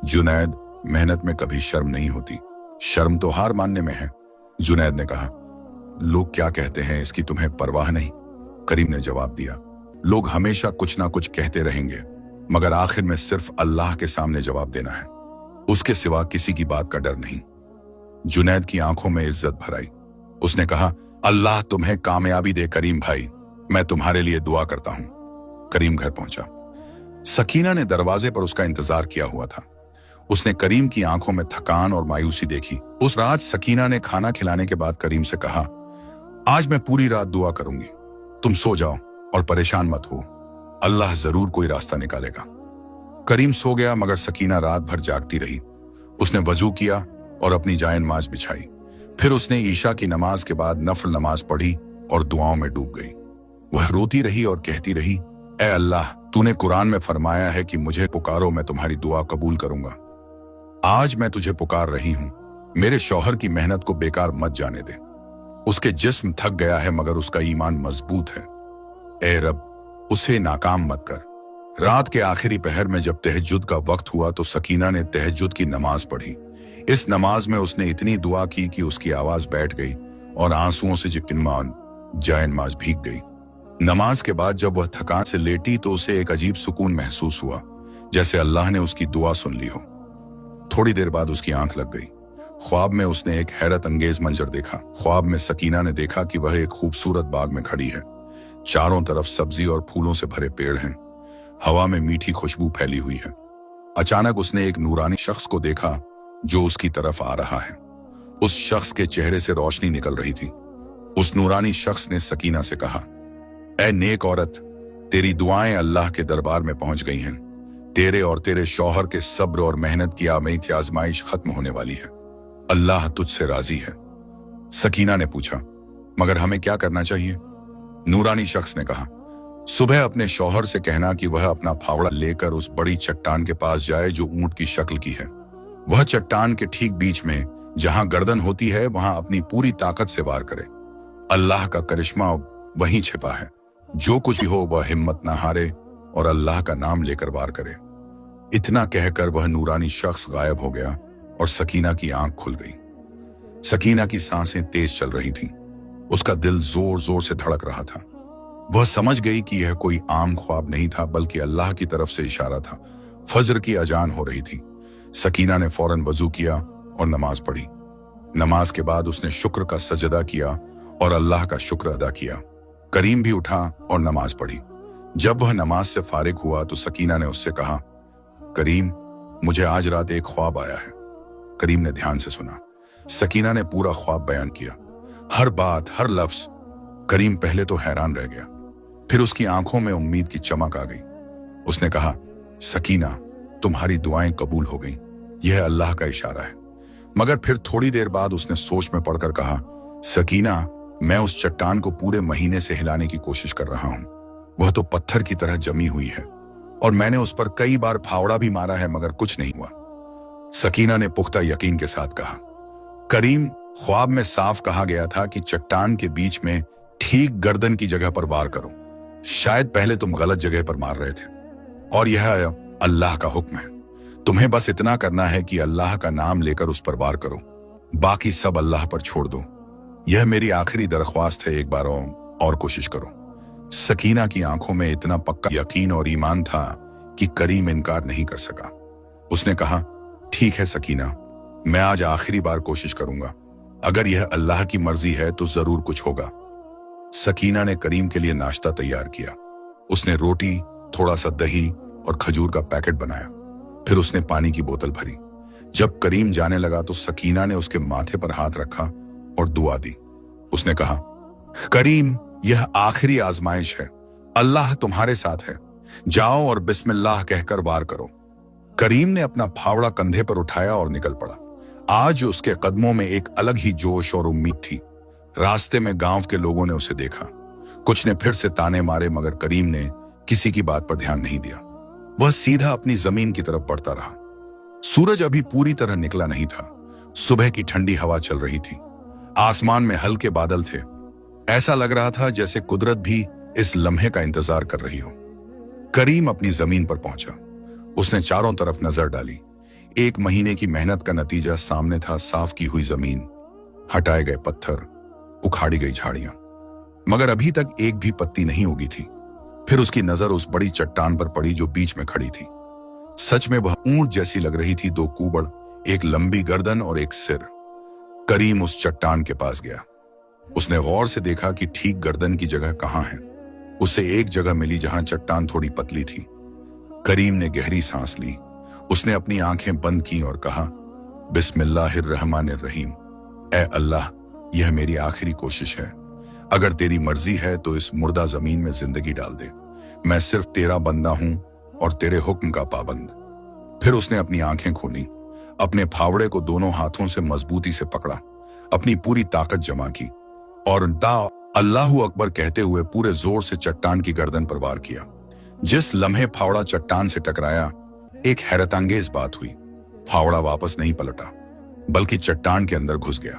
जुनैद, मेहनत में कभी शर्म नहीं होती, शर्म तो हार मानने में है। जुनैद ने कहा, लोग क्या कहते हैं इसकी तुम्हें परवाह नहीं? करीम ने जवाब दिया, लोग हमेशा कुछ ना कुछ कहते रहेंगे, मगर आखिर में सिर्फ अल्लाह के सामने जवाब देना है। उसके सिवा किसी की बात का डर नहीं। जुनैद की आंखों में इज्जत भर आई। उसने कहा, अल्लाह तुम्हें कामयाबी दे करीम भाई, मैं तुम्हारे लिए दुआ करता हूं। करीम घर पहुंचा। सकीना ने दरवाजे पर उसका इंतजार किया हुआ था। उसने करीम की आंखों में थकान और मायूसी देखी। उस रात सकीना ने खाना खिलाने के बाद करीम से कहा, आज मैं पूरी रात दुआ करूंगी, तुम सो जाओ और परेशान मत हो, अल्लाह जरूर कोई रास्ता निकालेगा। करीम सो गया मगर सकीना रात भर जागती रही। उसने वजू किया और अपनी जायनमाज बिछाई। फिर उसने ईशा की नमाज के बाद नफल नमाज पढ़ी और दुआओं में डूब गई। वह रोती रही और कहती रही, ऐ अल्लाह, तूने कुरान में फरमाया है कि मुझे पुकारो, मैं तुम्हारी दुआ कबूल करूंगा। आज मैं तुझे पुकार रही हूं, मेरे शौहर की मेहनत को बेकार मत जाने दे। उसके जिस्म थक गया है मगर उसका ईमान मजबूत है। ए रब, उसे नाकाम मत कर। रात के आखिरी पहर में जब तहज्जुद का वक्त हुआ तो सकीना ने तहज्जुद की नमाज पढ़ी। इस नमाज में उसने इतनी दुआ की कि उसकी आवाज बैठ गई और आंसुओं से चिकनमान जायनमाज भीग गई। नमाज के बाद जब वह थकान से लेटी तो उसे एक अजीब सुकून महसूस हुआ, जैसे अल्लाह ने उसकी दुआ सुन ली हो। थोड़ी देर बाद उसकी आंख लग गई। ख्वाब में उसने एक हैरत अंगेज मंजर देखा। ख्वाब में सकीना ने देखा कि वह एक खूबसूरत बाग में खड़ी है। चारों तरफ सब्जी और फूलों से भरे पेड़ हैं। हवा में मीठी खुशबू फैली हुई है। अचानक उसने एक नूरानी शख्स को देखा जो उसकी तरफ आ रहा है। उस शख्स के चेहरे से रोशनी निकल रही थी। उस नूरानी शख्स ने सकीना से कहा, ऐ नेक औरत, तेरी दुआएं अल्लाह के दरबार में पहुंच गई हैं। तेरे और तेरे शौहर के सब्र और मेहनत की आजमाइश खत्म होने वाली है। अल्लाह तुझसे राजी है। सकीना ने पूछा, मगर हमें क्या करना चाहिए? नूरानी शख्स ने कहा, सुबह अपने शौहर से कहना कि वह अपना फावड़ा लेकर उस बड़ी चट्टान के पास जाए जो ऊंट की शक्ल की है। वह चट्टान के ठीक बीच में जहां गर्दन होती है वहां अपनी पूरी ताकत से वार करे। अल्लाह का करिश्मा वहीं छिपा है। जो कुछ भी हो वह हिम्मत ना हारे और अल्लाह का नाम लेकर वार करे। इतना कहकर वह नूरानी शख्स गायब हो गया और सकीना की आंख खुल गई। सकीना की सांसें तेज चल रही थीं। उसका दिल जोर जोर से धड़क रहा था। वह समझ गई कि यह कोई आम ख्वाब नहीं था बल्कि अल्लाह की तरफ से इशारा था। फजर की अजान हो रही थी। सकीना ने फौरन वजू किया और नमाज पढ़ी। नमाज के बाद उसने शुक्र का सजदा किया और अल्लाह का शुक्र अदा किया। करीम भी उठा और नमाज पढ़ी। जब वह नमाज से फारिग हुआ तो सकीना ने उससे कहा, करीम, मुझे आज रात एक ख्वाब आया है। करीम ने ध्यान से सुना। सकीना ने पूरा ख्वाब बयान किया, हर बात, हर लफ्ज। करीम पहले तो हैरान रह गया, फिर उसकी आंखों में उम्मीद की चमक आ गई। उसने कहा, सकीना, तुम्हारी दुआएं कबूल हो गईं। यह अल्लाह का इशारा है। मगर फिर थोड़ी देर बाद उसने सोच में पड़कर कहा, सकीना, मैं उस चट्टान को पूरे महीने से हिलाने की कोशिश कर रहा हूं। वह तो पत्थर की तरह जमी हुई है और मैंने उस पर कई बार फावड़ा भी मारा है मगर कुछ नहीं हुआ। सकीना ने पुख्ता यकीन के साथ कहा, करीम, ख्वाब में साफ कहा गया था कि चट्टान के बीच में ठीक गर्दन की जगह पर वार करो। शायद पहले तुम गलत जगह पर मार रहे थे और यह अल्लाह का हुक्म है। तुम्हें बस इतना करना है कि अल्लाह का नाम लेकर उस पर वार करो, बाकी सब अल्लाह पर छोड़ दो। यह मेरी आखिरी दरख्वास्त है, एक बार और कोशिश करो। सकीना की आंखों में इतना पक्का यकीन और ईमान था कि करीम इनकार नहीं कर सका। उसने कहा, ठीक है सकीना, मैं आज आखिरी बार कोशिश करूंगा। अगर यह अल्लाह की मर्जी है तो जरूर कुछ होगा। सकीना ने करीम के लिए नाश्ता तैयार किया। उसने रोटी, थोड़ा सा दही और खजूर का पैकेट बनाया। फिर उसने पानी की बोतल भरी। जब करीम जाने लगा तो सकीना ने उसके माथे पर हाथ रखा और दुआ दी। उसने कहा, करीम, यह आखिरी आजमाइश है। अल्लाह तुम्हारे साथ है। जाओ और बिस्मिल्लाह कहकर वार करो। करीम ने अपना फावड़ा कंधे पर उठाया और निकल पड़ा। आज उसके कदमों में एक अलग ही जोश और उम्मीद थी। रास्ते में गांव के लोगों ने उसे देखा। कुछ ने फिर से ताने मारे मगर करीम ने किसी की बात पर ध्यान नहीं दिया। वह सीधा अपनी जमीन की तरफ बढ़ता रहा। सूरज अभी पूरी तरह निकला नहीं था। सुबह की ठंडी हवा चल रही थी। आसमान में हल्के बादल थे। ऐसा लग रहा था जैसे कुदरत भी इस लम्हे का इंतजार कर रही हो। करीम अपनी जमीन पर पहुंचा। उसने चारों तरफ नजर डाली। एक महीने की मेहनत का नतीजा सामने था। साफ की हुई जमीन, हटाए गए पत्थर, उखाड़ी गई झाड़ियां, मगर अभी तक एक भी पत्ती नहीं उगी थी। फिर उसकी नजर उस बड़ी चट्टान पर पड़ी जो बीच में खड़ी थी। सच में वह ऊंट जैसी लग रही थी। दो कूबड़, एक लंबी गर्दन और एक सिर। करीम उस चट्टान के पास गया। उसने गौर से देखा कि ठीक गर्दन की जगह कहां है। उसे एक जगह मिली जहां चट्टान थोड़ी पतली थी। करीम ने गहरी सांस ली। उसने अपनी आंखें बंद की और कहा, बिस्मिल्लाहिर्रहमानिर्रहीम। ऐ अल्लाह, यह मेरी आखिरी कोशिश है। अगर तेरी मर्जी है तो इस मुर्दा जमीन में जिंदगी डाल दे। मैं सिर्फ तेरा बंदा हूं और तेरे हुक्म का पाबंद। फिर उसने अपनी आंखें खोली। अपने फावड़े को दोनों हाथों से मजबूती से पकड़ा, अपनी पूरी ताकत जमा की और अल्लाहू अकबर कहते हुए पूरे जोर से चट्टान की गर्दन पर वार किया। जिस लम्हे फावड़ा चट्टान से टकराया, एक हैरतअंगेज बात हुई। फावड़ा वापस नहीं पलटा बल्कि चट्टान के अंदर घुस गया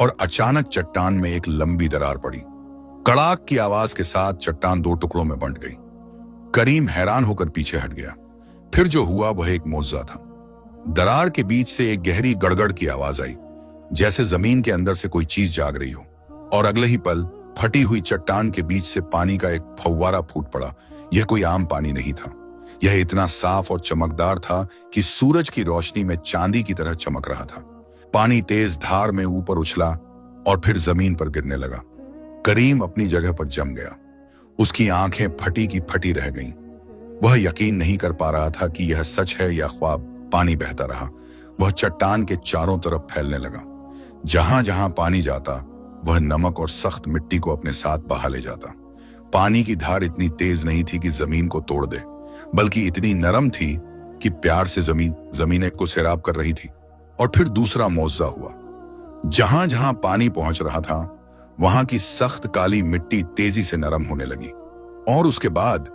और अचानक चट्टान में एक लंबी दरार पड़ी। कड़ाक की आवाज के साथ चट्टान दो टुकड़ों में बंट गई। करीम हैरान होकर पीछे हट गया। फिर जो हुआ वह एक मौजज़ा था। दरार के बीच से एक गहरी गड़गड़ की आवाज आई, जैसे जमीन के अंदर से कोई चीज जाग रही हो। और अगले ही पल फटी हुई चट्टान के बीच से पानी का एक फव्वारा फूट पड़ा। यह कोई आम पानी नहीं था। यह इतना साफ और चमकदार था कि सूरज की रोशनी में चांदी की तरह चमक रहा था। पानी तेज धार में ऊपर उछला और फिर जमीन पर गिरने लगा। करीम अपनी जगह पर जम गया। उसकी आंखें फटी की फटी रह गईं। वह यकीन नहीं कर पा रहा था कि यह सच है या ख्वाब। पानी बहता रहा। वह चट्टान के चारों तरफ फैलने लगा। जहां जहां पानी जाता वह नमक और सख्त मिट्टी को अपने साथ बहा ले जाता। पानी की धार इतनी तेज नहीं थी कि जमीन को तोड़ दे, बल्कि इतनी नरम थी कि प्यार से जमीन को सैराब कर रही थी। और फिर दूसरा मौजज़ा हुआ। जहां जहां पानी पहुंच रहा था वहां की सख्त काली मिट्टी तेजी से नरम होने लगी और उसके बाद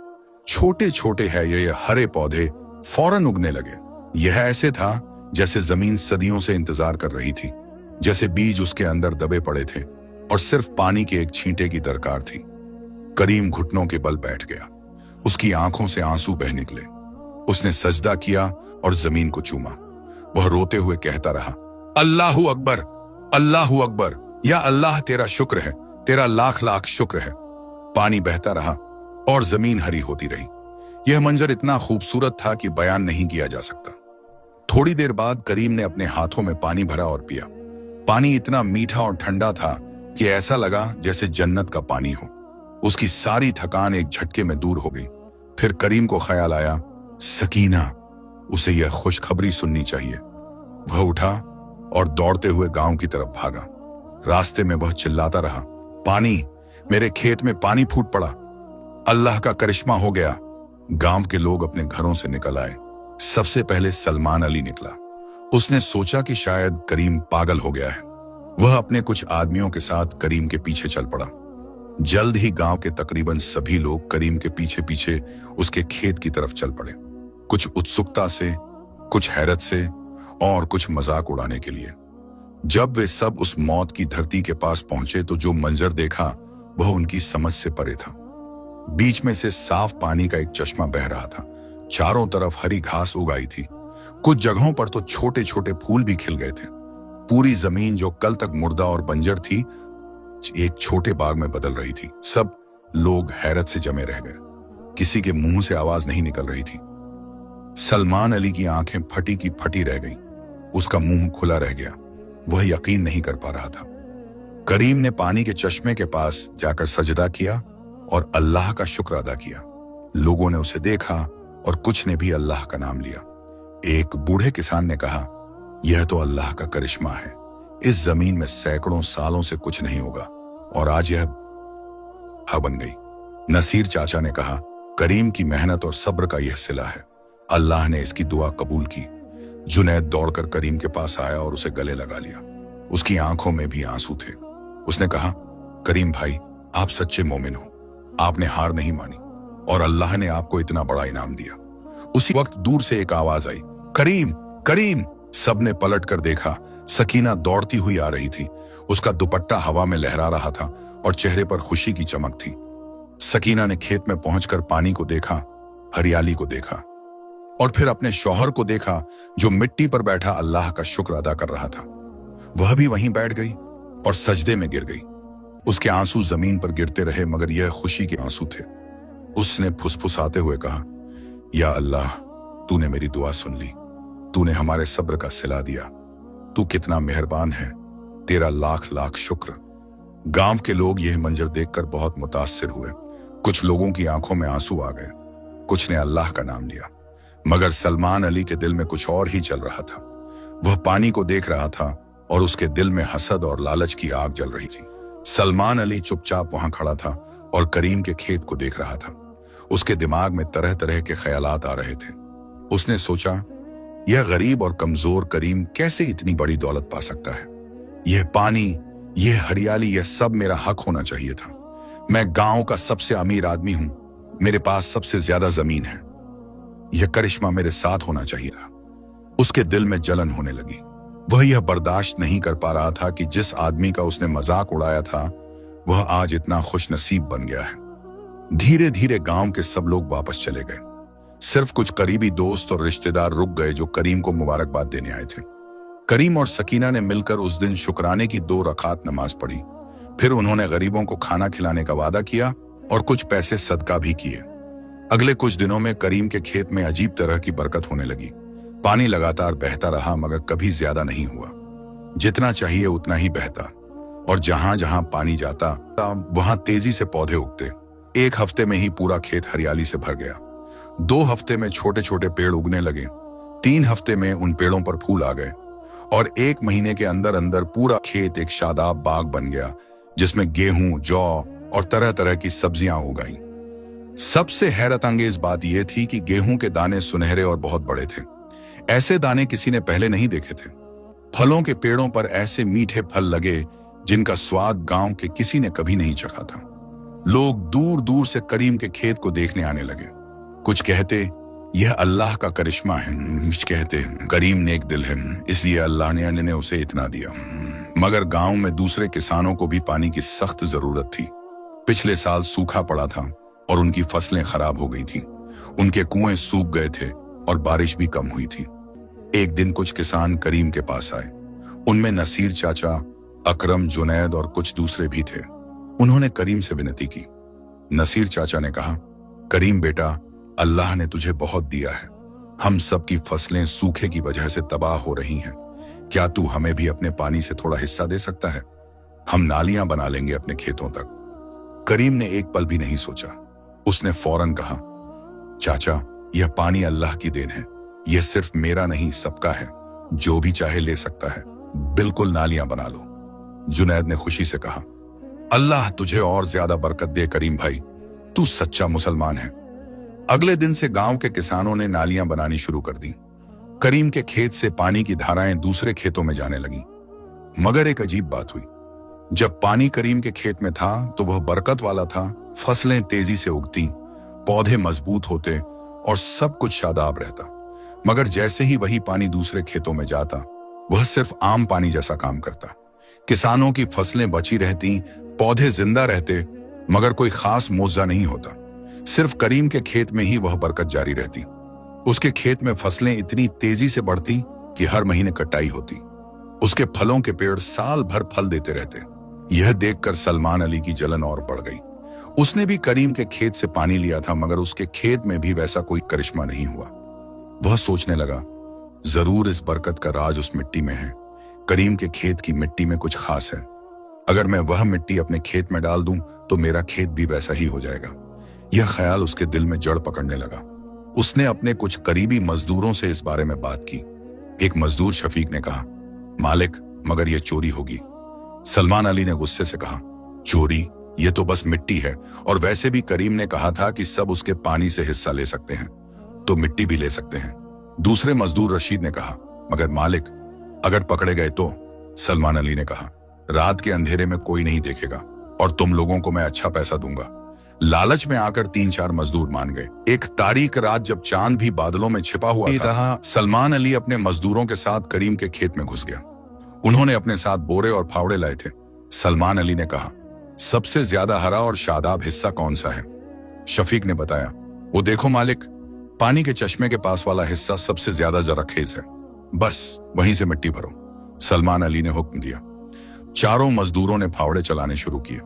छोटे छोटे है ये हरे पौधे फौरन उगने लगे। यह ऐसे था जैसे जमीन सदियों से इंतजार कर रही थी, जैसे बीज उसके अंदर दबे पड़े थे और सिर्फ पानी के एक छींटे की दरकार थी। करीम घुटनों के बल बैठ गया, उसकी आंखों से आंसू बह निकले। उसने सजदा किया और जमीन को चूमा। वह रोते हुए कहता रहा, अल्लाहू अकबर, अल्लाहू अकबर, या अल्लाह तेरा शुक्र है, तेरा लाख लाख शुक्र है। पानी बहता रहा और जमीन हरी होती रही। यह मंजर इतना खूबसूरत था कि बयान नहीं किया जा सकता। थोड़ी देर बाद करीम ने अपने हाथों में पानी भरा और पिया। पानी इतना मीठा और ठंडा था कि ऐसा लगा जैसे जन्नत का पानी हो। उसकी सारी थकान एक झटके में दूर हो गई। फिर करीम को ख्याल आया, सकीना, उसे यह खुशखबरी सुननी चाहिए। वह उठा और दौड़ते हुए गांव की तरफ भागा। रास्ते में वह चिल्लाता रहा, पानी, मेरे खेत में पानी फूट पड़ा, अल्लाह का करिश्मा हो गया। गांव के लोग अपने घरों से निकल आए। सबसे पहले सलमान अली निकला। उसने सोचा कि शायद करीम पागल हो गया है। वह अपने कुछ आदमियों के साथ करीम के पीछे चल पड़ा। जल्द ही गांव के तकरीबन सभी लोग करीम के पीछे पीछे उसके खेत की तरफ चल पड़े, कुछ उत्सुकता से, कुछ हैरत से और कुछ मजाक उड़ाने के लिए। जब वे सब उस मौत की धरती के पास पहुंचे तो जो मंजर देखा वह उनकी समझ से परे था। बीच में से साफ पानी का एक चश्मा बह रहा था। चारों तरफ हरी घास उगाई थी। कुछ जगहों पर तो छोटे छोटे फूल भी खिल गए थे। पूरी जमीन जो कल तक मुर्दा और बंजर थी एक छोटे बाग में बदल रही थी। सब लोग हैरत से जमे रह गए। किसी के मुंह से आवाज नहीं निकल रही थी। सलमान अली की आंखें फटी की फटी रह गईं। उसका मुंह खुला रह गया। वह यकीन नहीं कर पा रहा था। करीम ने पानी के चश्मे के पास जाकर सजदा किया और अल्लाह का शुक्र अदा किया। लोगों ने उसे देखा और कुछ ने भी अल्लाह का नाम लिया। एक बूढ़े किसान ने कहा, यह तो अल्लाह का करिश्मा है। इस जमीन में सैकड़ों सालों से कुछ नहीं होगा और आज यह बन गई। नसीर चाचा ने कहा, करीम की मेहनत और सब्र का यह सिला है। अल्लाह ने इसकी दुआ कबूल की। जुनैद दौड़कर करीम के पास आया और उसे गले लगा लिया। उसकी आंखों में भी आंसू थे। उसने कहा, करीम भाई, आप सच्चे मोमिन हो। आपने हार नहीं मानी और अल्लाह ने आपको इतना बड़ा इनाम दिया। उसी वक्त दूर से एक आवाज आई, करीम, करीम। सबने पलट कर देखा। सकीना दौड़ती हुई आ रही थी। उसका दुपट्टा हवा में लहरा रहा था और चेहरे पर खुशी की चमक थी। सकीना ने खेत में पहुंचकर पानी को देखा, हरियाली को देखा और फिर अपने शौहर को देखा जो मिट्टी पर बैठा अल्लाह का शुक्र अदा कर रहा था। वह भी वहीं बैठ गई और सजदे में गिर गई। उसके आंसू जमीन पर गिरते रहे मगर यह खुशी के आंसू थे। उसने फुसफुसाते हुए कहा, या अल्लाह, तूने मेरी दुआ सुन ली। तूने हमारे सब्र का सिला दिया। तू कितना मेहरबान है। तेरा लाख लाख शुक्र। गांव के लोग यह मंजर देखकर बहुत मुतासिर हुए। कुछ लोगों की आंखों में आंसू आ गए, कुछ ने अल्लाह का नाम लिया। मगर सलमान अली के दिल में कुछ और ही चल रहा था। वह पानी को देख रहा था और उसके दिल में हसद और लालच की आग जल रही थी। सलमान अली चुपचाप वहां खड़ा था और करीम के खेत को देख रहा था। उसके दिमाग में तरह तरह के ख्यालात आ रहे थे। उसने सोचा, यह गरीब और कमजोर करीम कैसे इतनी बड़ी दौलत पा सकता है? यह पानी, यह हरियाली, यह सब मेरा हक होना चाहिए था। मैं गांव का सबसे अमीर आदमी हूं। मेरे पास सबसे ज्यादा जमीन है। यह करिश्मा मेरे साथ होना चाहिए था। उसके दिल में जलन होने लगी। वह यह बर्दाश्त नहीं कर पा रहा था कि जिस आदमी का उसने मजाक उड़ाया था वह आज इतना खुशनसीब बन गया है। धीरे धीरे गांव के सब लोग वापस चले गए। सिर्फ कुछ करीबी दोस्त और रिश्तेदार रुक गए जो करीम को मुबारकबाद देने आए थे। करीम और सकीना ने मिलकर उस दिन शुक्राने की 2 रकात नमाज पढ़ी। फिर उन्होंने गरीबों को खाना खिलाने का वादा किया और कुछ पैसे सदका भी किए। अगले कुछ दिनों में करीम के खेत में अजीब तरह की बरकत होने लगी। पानी लगातार बहता रहा मगर कभी ज्यादा नहीं हुआ। जितना चाहिए उतना ही बहता और जहां जहां पानी जाता वहां तेजी से पौधे उगते। 1 हफ्ते में ही पूरा खेत हरियाली से भर गया। 2 हफ्ते में छोटे छोटे पेड़ उगने लगे। 3 हफ्ते में उन पेड़ों पर फूल आ गए और 1 महीने के अंदर अंदर पूरा खेत एक शादाब बाग बन गया जिसमें गेहूं, जौ और तरह तरह की सब्जियां उगाई। सबसे हैरत अंगेज बात यह थी कि गेहूं के दाने सुनहरे और बहुत बड़े थे। ऐसे दाने किसी ने पहले नहीं देखे थे। फलों के पेड़ों पर ऐसे मीठे फल लगे जिनका स्वाद गांव के किसी ने कभी नहीं चखा था। लोग दूर दूर से करीम के खेत को देखने आने लगे। कुछ कहते यह अल्लाह का करिश्मा है, कुछ कहते करीम नेक दिल है इसलिए अल्लाह ने उसे इतना दिया। मगर गांव में दूसरे किसानों को भी पानी की सख्त जरूरत थी। पिछले साल सूखा पड़ा था और उनकी फसलें खराब हो गई थी। उनके कुएं सूख गए थे और बारिश भी कम हुई थी। एक दिन कुछ किसान करीम के पास आए। उनमें नसीर चाचा, अकरम, जुनैद और कुछ दूसरे भी थे। उन्होंने करीम से विनती की। नसीर चाचा ने कहा, करीम बेटा, अल्लाह ने तुझे बहुत दिया है। हम सब की फसलें सूखे की वजह से तबाह हो रही हैं। क्या तू हमें भी अपने पानी से थोड़ा हिस्सा दे सकता है? हम नालियां बना लेंगे अपने खेतों तक। करीम ने एक पल भी नहीं सोचा। उसने फौरन कहा, चाचा, यह पानी अल्लाह की देन है। यह सिर्फ मेरा नहीं, सबका है। जो भी चाहे ले सकता है। बिल्कुल नालियां बना लो। जुनैद ने खुशी से कहा, अल्लाह तुझे और ज्यादा बरकत दे करीम भाई, तू सच्चा मुसलमान है। अगले दिन से गांव के किसानों ने नालियां बनानी शुरू कर दी। करीम के खेत से पानी की धाराएं दूसरे खेतों में जाने लगी। मगर एक अजीब बात हुई। जब पानी करीम के खेत में था तो वह बरकत वाला था। फसलें तेजी से उगती, पौधे मजबूत होते और सब कुछ शादाब रहता। मगर जैसे ही वही पानी दूसरे खेतों में जाता, वह सिर्फ आम पानी जैसा काम करता। किसानों की फसलें बची रहती, पौधे जिंदा रहते, मगर कोई खास मुआवजा नहीं होता। सिर्फ करीम के खेत में ही वह बरकत जारी रहती। उसके खेत में फसलें इतनी तेजी से बढ़ती कि हर महीने कटाई होती। उसके फलों के पेड़ साल भर फल देते रहते। यह देखकर सलमान अली की जलन और बढ़ गई। उसने भी करीम के खेत से पानी लिया था, मगर उसके खेत में भी वैसा कोई करिश्मा नहीं हुआ। वह सोचने लगा, जरूर इस बरकत का राज उस मिट्टी में है। करीम के खेत की मिट्टी में कुछ खास है। अगर मैं वह मिट्टी अपने खेत में डाल दूं तो मेरा खेत भी वैसा ही हो जाएगा। यह ख्याल उसके दिल में जड़ पकड़ने लगा। उसने अपने कुछ करीबी मजदूरों से इस बारे में बात की। एक मजदूर शफीक ने कहा, मालिक, मगर यह चोरी होगी। सलमान अली ने गुस्से से कहा, चोरी? यह तो बस मिट्टी है, और वैसे भी करीम ने कहा था कि सब उसके पानी से हिस्सा ले सकते हैं, तो मिट्टी भी ले सकते हैं। दूसरे मजदूर रशीद ने कहा, मगर मालिक, अगर पकड़े गए तो? सलमान अली ने कहा, रात के अंधेरे में कोई नहीं देखेगा और तुम लोगों को मैं अच्छा पैसा दूंगा। लालच में आकर 3-4 मजदूर मान गए। एक तारीख रात जब चांद भी बादलों में छिपा हुआ था, सलमान अली अपने मजदूरों के साथ करीम के खेत में घुस गया। उन्होंने अपने साथ बोरे और फावड़े लाए थे। सलमान अली ने कहा, सबसे ज्यादा हरा और शादाब हिस्सा कौन सा है? शफीक ने बताया, वो देखो मालिक, पानी के चश्मे के पास वाला हिस्सा सबसे ज्यादा जरखेज है। बस वहीं से मिट्टी भरो। सलमान अली ने हुक्म दिया। चारों मजदूरों ने फावड़े चलाने शुरू किए।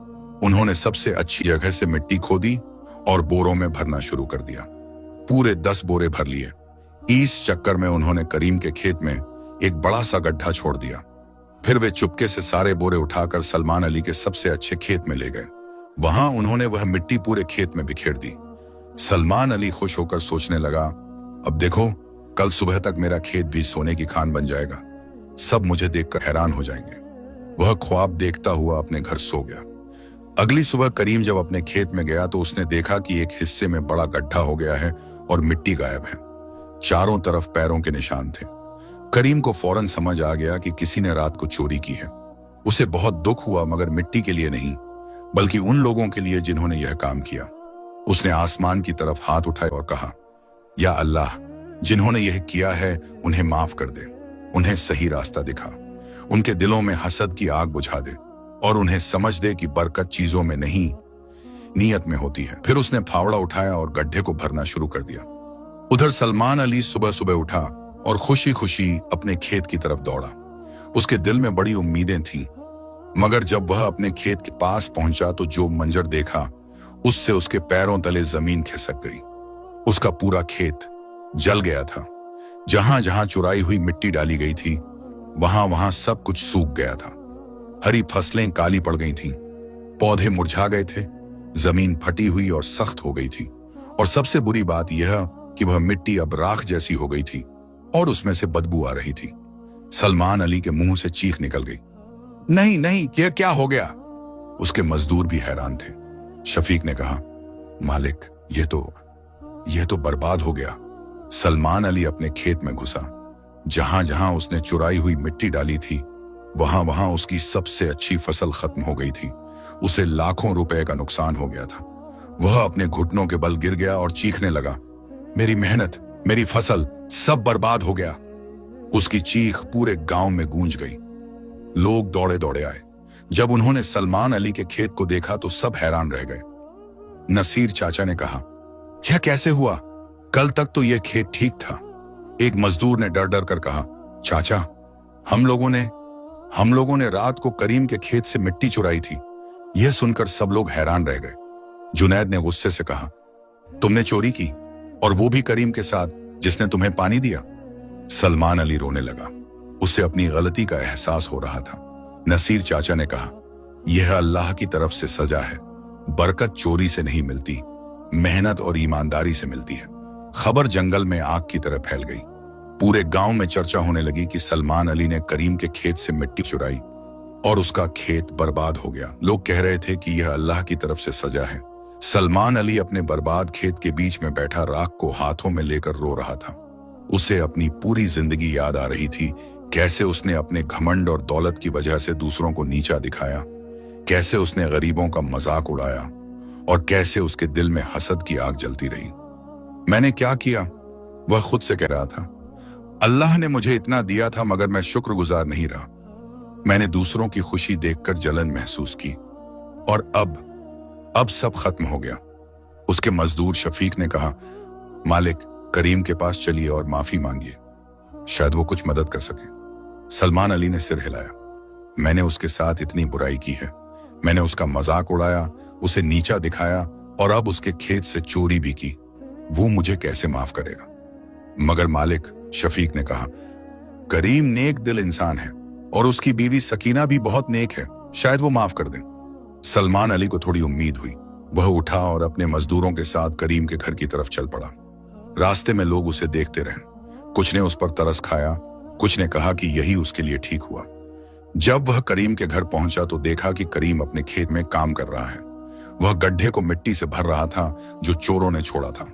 उन्होंने सबसे अच्छी जगह से मिट्टी खोदी और बोरों में भरना शुरू कर दिया। पूरे 10 बोरे भर लिए। इस चक्कर में उन्होंने करीम के खेत में एक बड़ा सा गड्ढा छोड़ दिया। फिर वे चुपके से सारे बोरे उठाकर सलमान अली के सबसे अच्छे खेत में ले गए। वहां उन्होंने वह मिट्टी पूरे खेत में बिखेर दी। सलमान अली खुश होकर सोचने लगा, अब देखो, कल सुबह तक मेरा खेत भी सोने की खान बन जाएगा। सब मुझे देखकर हैरान हो जाएंगे। वह ख्वाब देखता हुआ अपने घर सो गया। अगली सुबह करीम जब अपने खेत में गया तो उसने देखा कि एक हिस्से में बड़ा गड्ढा हो गया है और मिट्टी गायब है। चारों तरफ पैरों के निशान थे। करीम को फौरन समझ आ गया कि किसी ने रात को चोरी की है। उसे बहुत दुख हुआ, मगर मिट्टी के लिए नहीं, बल्कि उन लोगों के लिए जिन्होंने यह काम किया। उसने आसमान की तरफ हाथ उठाए और कहा, या अल्लाह, जिन्होंने यह किया है उन्हें माफ कर दे, उन्हें सही रास्ता दिखा, उनके दिलों में हसद की आग बुझा दे और उन्हें समझ दे कि बरकत चीजों में नहीं, नीयत में होती है। फिर उसने फावड़ा उठाया और गड्ढे को भरना शुरू कर दिया। उधर सलमान अली सुबह सुबह उठा और खुशी खुशी अपने खेत की तरफ दौड़ा। उसके दिल में बड़ी उम्मीदें थीं, मगर जब वह अपने खेत के पास पहुंचा तो जो मंजर देखा उससे उसके पैरों तले जमीन खिसक गई। उसका पूरा खेत जल गया था। जहां जहां चुराई हुई मिट्टी डाली गई थी, वहां वहां सब कुछ सूख गया था। हरी फसलें काली पड़ गई थीं, पौधे मुरझा गए थे, जमीन फटी हुई और सख्त हो गई थी, और सबसे बुरी बात यह कि वह मिट्टी अब राख जैसी हो गई थी और उसमें से बदबू आ रही थी। सलमान अली के मुंह से चीख निकल गई, नहीं नहीं, यह क्या हो गया? उसके मजदूर भी हैरान थे। शफीक ने कहा, मालिक, यह तो बर्बाद हो गया। सलमान अली अपने खेत में घुसा। जहां जहां उसने चुराई हुई मिट्टी डाली थी, वहां वहां उसकी सबसे अच्छी फसल खत्म हो गई थी। उसे लाखों रुपए का नुकसान हो गया था। वह अपने घुटनों के बल गिर गया और चीखने लगा, मेरी मेहनत, मेरी फसल, सब बर्बाद हो गया। उसकी चीख पूरे गांव में गूंज गई। लोग दौड़े दौड़े आए। जब उन्होंने सलमान अली के खेत को देखा तो सब हैरान रह गए। नसीर चाचा ने कहा, यह कैसे हुआ? कल तक तो यह खेत ठीक था। एक मजदूर ने डर डर कर कहा, चाचा, हम लोगों ने रात को करीम के खेत से मिट्टी चुराई थी। यह सुनकर सब लोग हैरान रह गए। जुनैद ने गुस्से से कहा, तुमने चोरी की, और वो भी करीम के साथ, जिसने तुम्हें पानी दिया? सलमान अली रोने लगा। उसे अपनी गलती का एहसास हो रहा था। नसीर चाचा ने कहा, यह अल्लाह की तरफ से सजा है। बरकत चोरी से नहीं मिलती, मेहनत और ईमानदारी से मिलती है। खबर जंगल में आग की तरह फैल गई। पूरे गांव में चर्चा होने लगी कि सलमान अली ने करीम के खेत से मिट्टी चुराई और उसका खेत बर्बाद हो गया। लोग कह रहे थे कि यह अल्लाह की तरफ से सजा है। सलमान अली अपने बर्बाद खेत के बीच में बैठा राख को हाथों में लेकर रो रहा था। उसे अपनी पूरी जिंदगी याद आ रही थी। कैसे उसने अपने घमंड और दौलत की वजह से दूसरों को नीचा दिखाया, कैसे उसने गरीबों का मजाक उड़ाया, और कैसे उसके दिल में हसद की आग जलती रही। मैंने क्या किया? वह खुद से कह रहा था। अल्लाह ने मुझे इतना दिया था मगर मैं शुक्रगुजार नहीं रहा। मैंने दूसरों की खुशी देखकर जलन महसूस की, और अब सब खत्म हो गया। उसके मजदूर शफीक ने कहा, मालिक, करीम के पास चलिए और माफी मांगिए, शायद वो कुछ मदद कर सके। सलमान अली ने सिर हिलाया। मैंने उसके साथ इतनी बुराई की है, मैंने उसका मजाक उड़ाया, उसे नीचा दिखाया, और अब उसके खेत से चोरी भी की। वो मुझे कैसे माफ करेगा? मगर मालिक, शफीक ने कहा, करीम नेक दिल इंसान है और उसकी बीवी सकीना भी बहुत नेक है, शायद वो माफ कर दें। सलमान अली को थोड़ी उम्मीद हुई। वह उठा और अपने मजदूरों के साथ करीम के घर की तरफ चल पड़ा। रास्ते में लोग उसे देखते रहे। कुछ ने उस पर तरस खाया, कुछ ने कहा कि यही उसके लिए ठीक हुआ। जब वह करीम के घर पहुंचा तो देखा कि करीम अपने खेत में काम कर रहा है। वह गड्ढे को मिट्टी से भर रहा था जो चोरों ने छोड़ा था।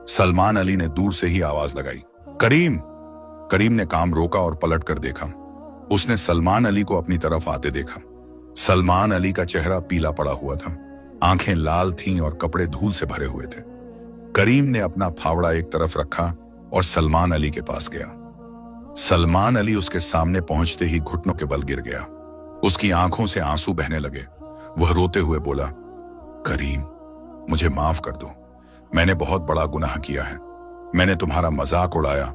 सलमान अली ने दूर से ही आवाज लगाई, करीम। करीम ने काम रोका और पलट कर देखा। उसने सलमान अली को अपनी तरफ आते देखा। सलमान अली का चेहरा पीला पड़ा हुआ था, आंखें लाल थीं और कपड़े धूल से भरे हुए थे। करीम ने अपना फावड़ा एक तरफ रखा और सलमान अली के पास गया। सलमान अली उसके सामने पहुंचते ही घुटनों के बल गिर गया। उसकी आंखों से आंसू बहने लगे। वह रोते हुए बोला, करीम, मुझे माफ कर दो। मैंने बहुत बड़ा गुनाह किया है। मैंने तुम्हारा मजाक उड़ाया,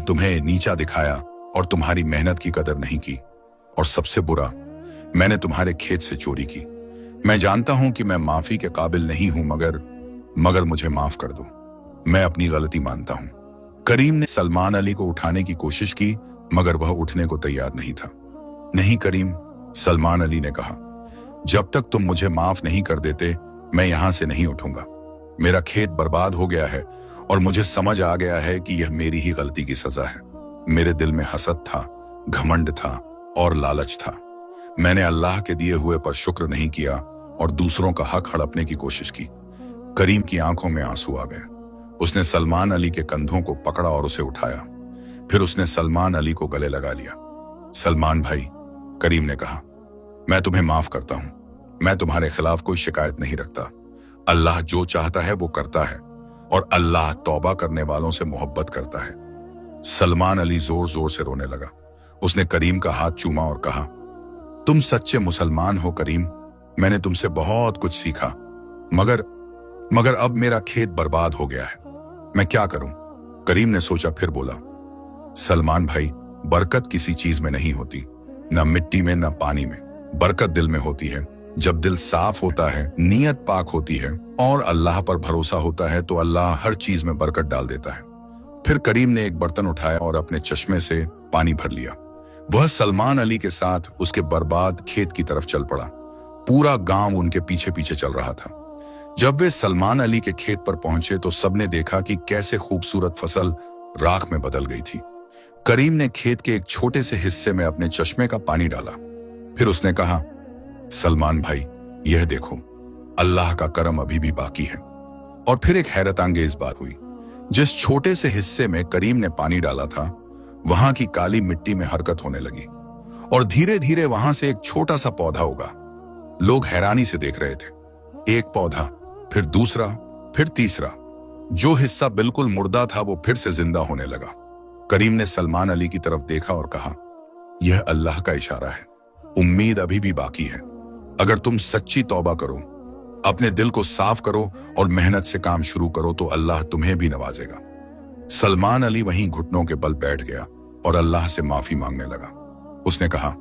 तुम्हें नीचा दिखाया और तुम्हारी मेहनत की कदर नहीं की। और सबसे बुरा, मैंने तुम्हारे खेत से चोरी की। मैं जानता हूं कि मैं माफी के काबिल नहीं हूं, मगर मुझे माफ कर दो। मैं अपनी गलती मानता हूं। करीम ने सलमान अली को उठाने की कोशिश की, मगर वह उठने को तैयार नहीं था। नहीं करीम, सलमान अली ने कहा, जब तक तुम मुझे माफ नहीं कर देते मैं यहां से नहीं उठूंगा। मेरा खेत बर्बाद हो गया है और मुझे समझ आ गया है कि यह मेरी ही गलती की सजा है। मेरे दिल में हसद था, घमंड था और लालच था। मैंने अल्लाह के दिए हुए पर शुक्र नहीं किया और दूसरों का हक हड़पने की कोशिश की। करीम की आंखों में आंसू आ गए। उसने सलमान अली के कंधों को पकड़ा और उसे उठाया। फिर उसने सलमान अली को गले लगा लिया। सलमान भाई, करीम ने कहा, मैं तुम्हें माफ करता हूं। मैं तुम्हारे खिलाफ कोई शिकायत नहीं रखता। अल्लाह जो चाहता है वो करता है और अल्लाह तौबा करने वालों से मोहब्बत करता है। सलमान अली जोर जोर से रोने लगा। उसने करीम का हाथ चूमा और कहा, तुम सच्चे मुसलमान हो करीम। मैंने तुमसे बहुत कुछ सीखा, मगर अब मेरा खेत बर्बाद हो गया है। मैं क्या करूं? करीम ने सोचा, फिर बोला, सलमान भाई, बरकत किसी चीज में नहीं होती, न मिट्टी में न पानी में। बरकत दिल में होती है। जब दिल साफ होता है, नीयत पाक होती है और अल्लाह पर भरोसा होता है तो अल्लाह हर चीज में बरकत डाल देता है। फिर करीम ने एक बर्तन उठाया और अपने चश्मे से पानी भर लिया। वह सलमान अली के साथ उसके बर्बाद खेत की तरफ चल पड़ा। पूरा गांव उनके पीछे पीछे चल रहा था। जब वे सलमान अली के खेत पर पहुंचे तो सबने देखा कि कैसे खूबसूरत फसल राख में बदल गई थी। करीम ने खेत के एक छोटे से हिस्से में अपने चश्मे का पानी डाला। फिर उसने कहा, सलमान भाई, यह देखो, अल्लाह का करम अभी भी बाकी है। और फिर एक हैरत अंगेज बात हुई। जिस छोटे से हिस्से में करीम ने पानी डाला था, वहां की काली मिट्टी में हरकत होने लगी और धीरे धीरे वहां से एक छोटा सा पौधा उगा। लोग हैरानी से देख रहे थे। एक पौधा, फिर दूसरा, फिर तीसरा। जो हिस्सा बिल्कुल मुर्दा था वो फिर से जिंदा होने लगा। करीम ने सलमान अली की तरफ देखा और कहा, यह अल्लाह का इशारा है, उम्मीद अभी भी बाकी है। अगर तुम सच्ची तौबा करो, अपने दिल को साफ करो और मेहनत से काम शुरू करो तो अल्लाह तुम्हें भी नवाजेगा। सलमान अली वहीं घुटनों के बल बैठ गया और अल्लाह से माफी मांगने लगा। उसने कहा,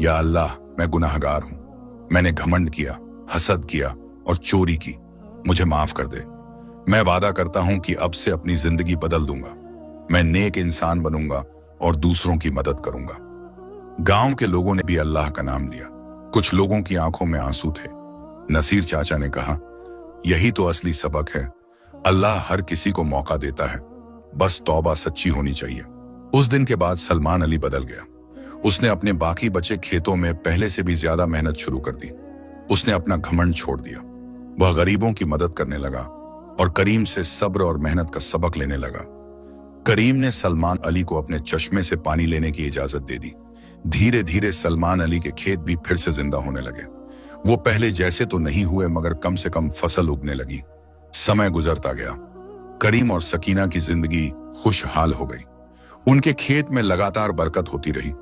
या अल्लाह, मैं गुनाहगार हूं। मैंने घमंड किया, हसद किया और चोरी की। मुझे माफ कर दे। मैं वादा करता हूं कि अब से अपनी जिंदगी बदल दूंगा। मैं नेक इंसान बनूंगा और दूसरों की मदद करूंगा। गांव के लोगों ने भी अल्लाह का नाम लिया। कुछ लोगों की आंखों में आंसू थे। नसीर चाचा ने कहा, यही तो असली सबक है। अल्लाह हर किसी को मौका देता है, बस तौबा सच्ची होनी चाहिए। उस दिन के बाद सलमान अली बदल गया। उसने अपने बाकी बचे खेतों में पहले से भी ज्यादा मेहनत शुरू कर दी। उसने अपना घमंड छोड़ दिया। वह गरीबों की मदद करने लगा और करीम से सब्र और मेहनत का सबक लेने लगा। करीम ने सलमान अली को अपने चश्मे से पानी लेने की इजाजत दे दी। धीरे धीरे सलमान अली के खेत भी फिर से जिंदा होने लगे। वो पहले जैसे तो नहीं हुए, मगर कम से कम फसल उगने लगी। समय गुजरता गया। करीम और सकीना की जिंदगी खुशहाल हो गई। उनके खेत में लगातार बरकत होती रही।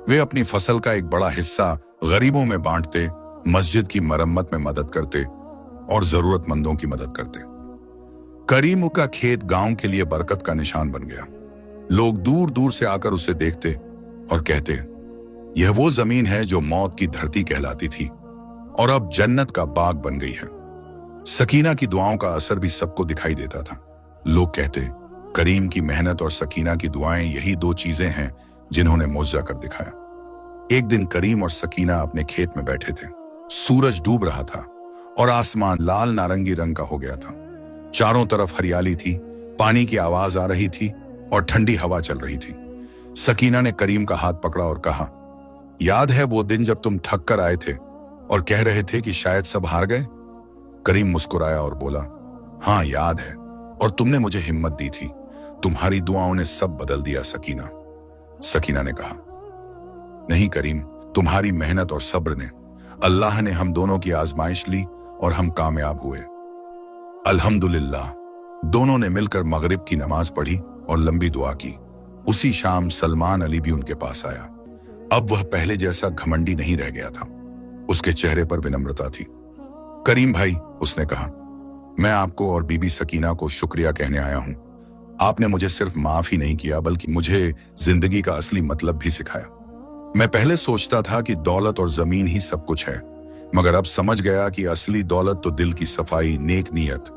वे अपनी फसल का एक बड़ा हिस्सा गरीबों में बांटते, मस्जिद की मरम्मत में मदद करते और जरूरतमंदों की मदद करते। करीम का खेत गांव के लिए बरकत का निशान बन गया। लोग दूर दूर से आकर उसे देखते और कहते, यह वो जमीन है जो मौत की धरती कहलाती थी और अब जन्नत का बाग बन गई है। सकीना की दुआओं का असर भी सबको दिखाई देता था। लोग कहते, करीम की मेहनत और सकीना की दुआएं यही दो चीजें हैं जिन्होंने मुआवजा कर दिखाया। एक दिन करीम और सकीना अपने खेत में बैठे थे। सूरज डूब रहा था और आसमान लाल नारंगी रंग का हो गया था। चारों तरफ हरियाली थी, पानी की आवाज आ रही थी और ठंडी हवा चल रही थी। सकीना ने करीम का हाथ पकड़ा और कहा, याद है वो दिन जब तुम थक कर आए थे और कह रहे थे कि शायद सब हार गए? करीम मुस्कुराया और बोला, हाँ याद है, और तुमने मुझे हिम्मत दी थी। तुम्हारी दुआओं ने सब बदल दिया सकीना। सकीना ने कहा, नहीं करीम, तुम्हारी मेहनत और सब्र ने। अल्लाह ने हम दोनों की आजमाइश ली और हम कामयाब हुए। अल्हम्दुलिल्लाह। दोनों ने मिलकर मगरिब की नमाज पढ़ी और लंबी दुआ की। उसी शाम सलमान अली भी उनके पास आया। अब वह पहले जैसा घमंडी नहीं रह गया था। उसके चेहरे पर विनम्रता थी। करीम भाई, उसने कहा, मैं आपको और बीबी सकीना को शुक्रिया कहने आया हूं। आपने मुझे सिर्फ माफ ही नहीं किया बल्कि मुझे जिंदगी का असली मतलब भी सिखाया। मैं पहले सोचता था कि दौलत और जमीन ही सब कुछ है, मगर अब समझ गया कि असली दौलत तो दिल की सफाई, नेक नीयत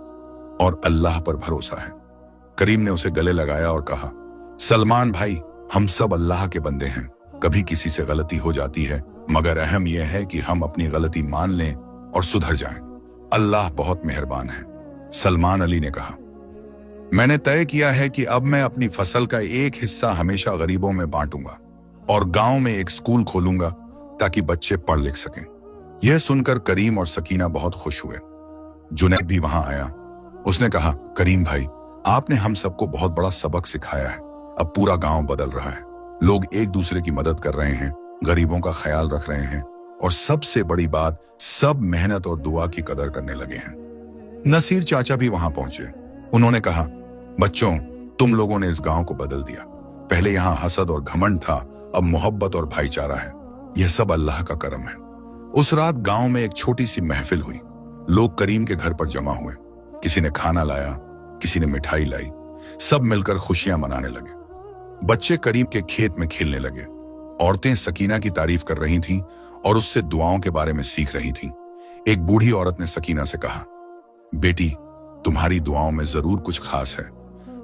और अल्लाह पर भरोसा है। करीम ने उसे गले लगाया और कहा, सलमान भाई, हम सब अल्लाह के बंदे हैं। कभी किसी से गलती हो जाती है, मगर अहम यह है कि हम अपनी गलती मान लें और सुधर जाएं। अल्लाह बहुत मेहरबान है। सलमान अली ने कहा, मैंने तय किया है कि अब मैं अपनी फसल का एक हिस्सा हमेशा गरीबों में बांटूंगा और गांव में एक स्कूल खोलूंगा ताकि बच्चे पढ़ लिख सकें। यह सुनकर करीम और सकीना बहुत खुश हुए। जुनैद भी वहां आया। उसने कहा, करीम भाई, आपने हम सबको बहुत बड़ा सबक सिखाया है। अब पूरा गांव बदल रहा है। लोग एक दूसरे की मदद कर रहे हैं, गरीबों का ख्याल रख रहे हैं और सबसे बड़ी बात, सब मेहनत और दुआ की कदर करने लगे हैं। नसीर चाचा भी वहां पहुंचे। उन्होंने कहा, बच्चों, तुम लोगों ने इस गांव को बदल दिया। पहले यहाँ हसद और घमंड था, अब मोहब्बत और भाईचारा है। यह सब अल्लाह का करम है। उस रात गांव में एक छोटी सी महफिल हुई। लोग करीम के घर पर जमा हुए। किसी ने खाना लाया, किसी ने मिठाई लाई। सब मिलकर खुशियां मनाने लगे। बच्चे करीम के खेत में खेलने लगे। औरतें सकीना की तारीफ कर रही थीं और उससे दुआओं के बारे में सीख रही थीं। एक बूढ़ी औरत ने सकीना से कहा, बेटी, तुम्हारी दुआओं में जरूर कुछ खास है।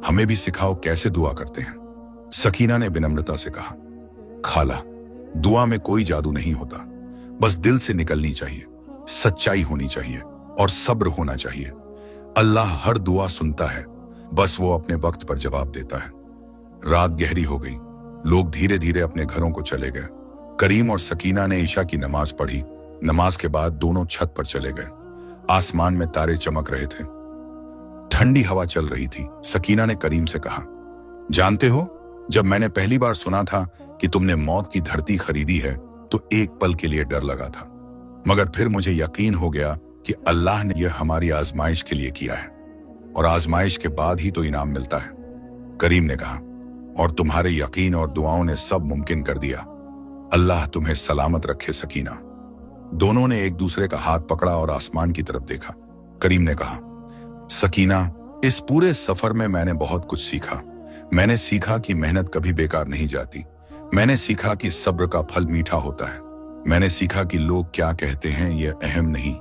हमें भी सिखाओ कैसे दुआ करते हैं। सकीना ने विनम्रता से कहा, खाला, दुआ में कोई जादू नहीं होता, बस दिल से निकलनी चाहिए, सच्चाई होनी चाहिए और सब्र होना चाहिए। अल्लाह हर दुआ सुनता है, बस वो अपने वक्त पर जवाब देता है। रात गहरी हो गई। लोग धीरे धीरे अपने घरों को चले गए। करीम और सकीना ने ईशा की नमाज पढ़ी। नमाज के बाद दोनों छत पर चले गए। आसमान में तारे चमक रहे थे। ठंडी हवा चल रही थी। सकीना ने करीम से कहा, जानते हो, जब मैंने पहली बार सुना था कि तुमने मौत की धरती खरीदी है तो एक पल के लिए डर लगा था, मगर फिर मुझे यकीन हो गया कि अल्लाह ने यह हमारी आजमाइश के लिए किया है और आजमाइश के बाद ही तो इनाम मिलता है। करीम ने कहा, और तुम्हारे यकीन और दुआओं ने सब मुमकिन कर दिया। अल्लाह तुम्हें सलामत रखे सकीना। दोनों ने एक दूसरे का हाथ पकड़ा और आसमान की तरफ देखा। करीम ने कहा, सकीना, इस पूरे सफर में मैंने बहुत कुछ सीखा। मैंने सीखा कि मेहनत कभी बेकार नहीं जाती। मैंने सीखा कि सब्र का फल मीठा होता है। मैंने सीखा कि लोग क्या कहते हैं यह अहम नहीं,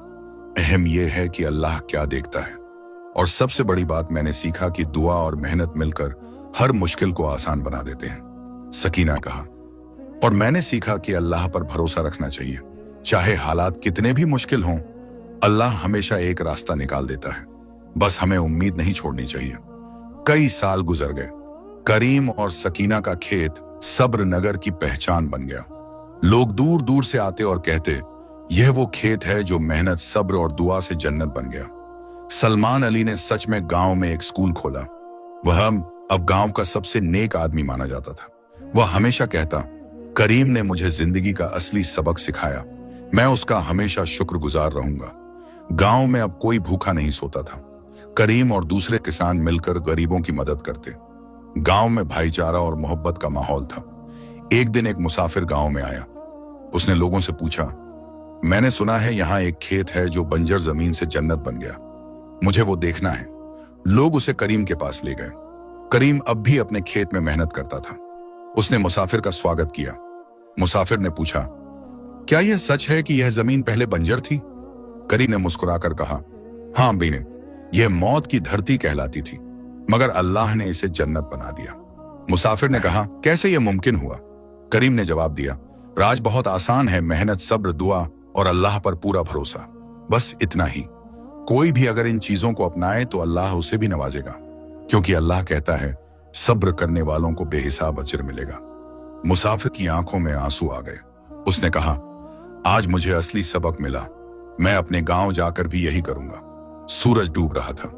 अहम यह है कि अल्लाह क्या देखता है। और सबसे बड़ी बात मैंने सीखा कि दुआ और मेहनत मिलकर हर मुश्किल को आसान बना देते हैं। सकीना कहा, और मैंने सीखा कि अल्लाह पर भरोसा रखना चाहिए। चाहे हालात कितने भी मुश्किल हों, अल्लाह हमेशा एक रास्ता निकाल देता है। बस हमें उम्मीद नहीं छोड़नी चाहिए। कई साल गुजर गए। करीम और सकीना का खेत सब्र नगर की पहचान बन गया। लोग दूर दूर से आते और कहते, यह वो खेत है जो मेहनत, सब्र और दुआ से जन्नत बन गया। सलमान अली ने सच में गांव में एक स्कूल खोला। वह अब गांव का सबसे नेक आदमी माना जाता था। वह हमेशा कहता, करीम ने मुझे जिंदगी का असली सबक सिखाया। मैं उसका हमेशा शुक्रगुजार रहूंगा। गांव में अब कोई भूखा नहीं सोता था। करीम और दूसरे किसान मिलकर गरीबों की मदद करते। गांव में भाईचारा और मोहब्बत का माहौल था। एक दिन एक मुसाफिर गांव में आया। उसने लोगों से पूछा, मैंने सुना है यहाँ एक खेत है जो बंजर जमीन से जन्नत बन गया। मुझे वो देखना है। लोग उसे करीम के पास ले गए। करीम अब भी अपने खेत में मेहनत करता था। उसने मुसाफिर का स्वागत किया। मुसाफिर ने पूछा, क्या यह सच है कि यह जमीन पहले बंजर थी? करीम ने मुस्कुराकर कहा, हाँ बीने, यह मौत की धरती कहलाती थी, मगर अल्लाह ने इसे जन्नत बना दिया। मुसाफिर ने कहा, कैसे यह मुमकिन हुआ? करीम ने जवाब दिया, राज बहुत आसान है, मेहनत, सब्र, दुआ और अल्लाह पर पूरा भरोसा, बस इतना ही। कोई भी अगर इन चीजों को अपनाए तो अल्लाह उसे भी नवाजेगा, क्योंकि अल्लाह कहता है, सब्र करने वालों को बेहिसाब अजर मिलेगा। मुसाफिर की आंखों में आंसू आ गए। उसने कहा, आज मुझे असली सबक मिला। मैं अपने गांव जाकर भी यही करूंगा। सूरज डूब रहा था।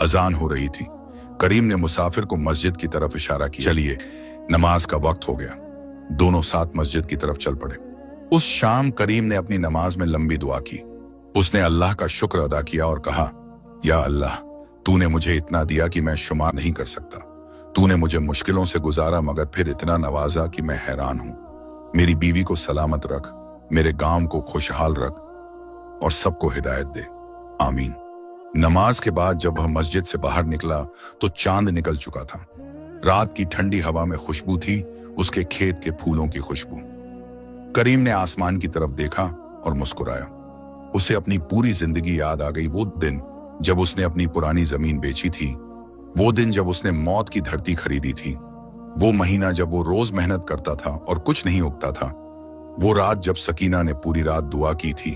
अजान हो रही थी। करीम ने मुसाफिर को मस्जिद की तरफ इशारा किया। चलिए, नमाज का वक्त हो गया। दोनों साथ मस्जिद की तरफ चल पड़े। उस शाम करीम ने अपनी नमाज में लंबी दुआ की। उसने अल्लाह का शुक्र अदा किया और कहा, या अल्लाह, तूने मुझे इतना दिया कि मैं शुमार नहीं कर सकता। तूने मुझे मुश्किलों से गुजारा मगर फिर इतना नवाजा कि मैं हैरान हूं। मेरी बीवी को सलामत रख, मेरे गांव को खुशहाल रख और सबको हिदायत दे। आमीन। नमाज के बाद जब वह मस्जिद से बाहर निकला तो चांद निकल चुका था। रात की ठंडी हवा में खुशबू थी, उसके खेत के फूलों की खुशबू। करीम ने आसमान की तरफ देखा और मुस्कुराया। उसे अपनी पूरी जिंदगी याद आ गई। वो दिन जब उसने अपनी पुरानी जमीन बेची थी, वो दिन जब उसने मौत की धरती खरीदी थी, वो महीना जब वो रोज मेहनत करता था और कुछ नहीं उगता था, वो रात जब सकीना ने पूरी रात दुआ की थी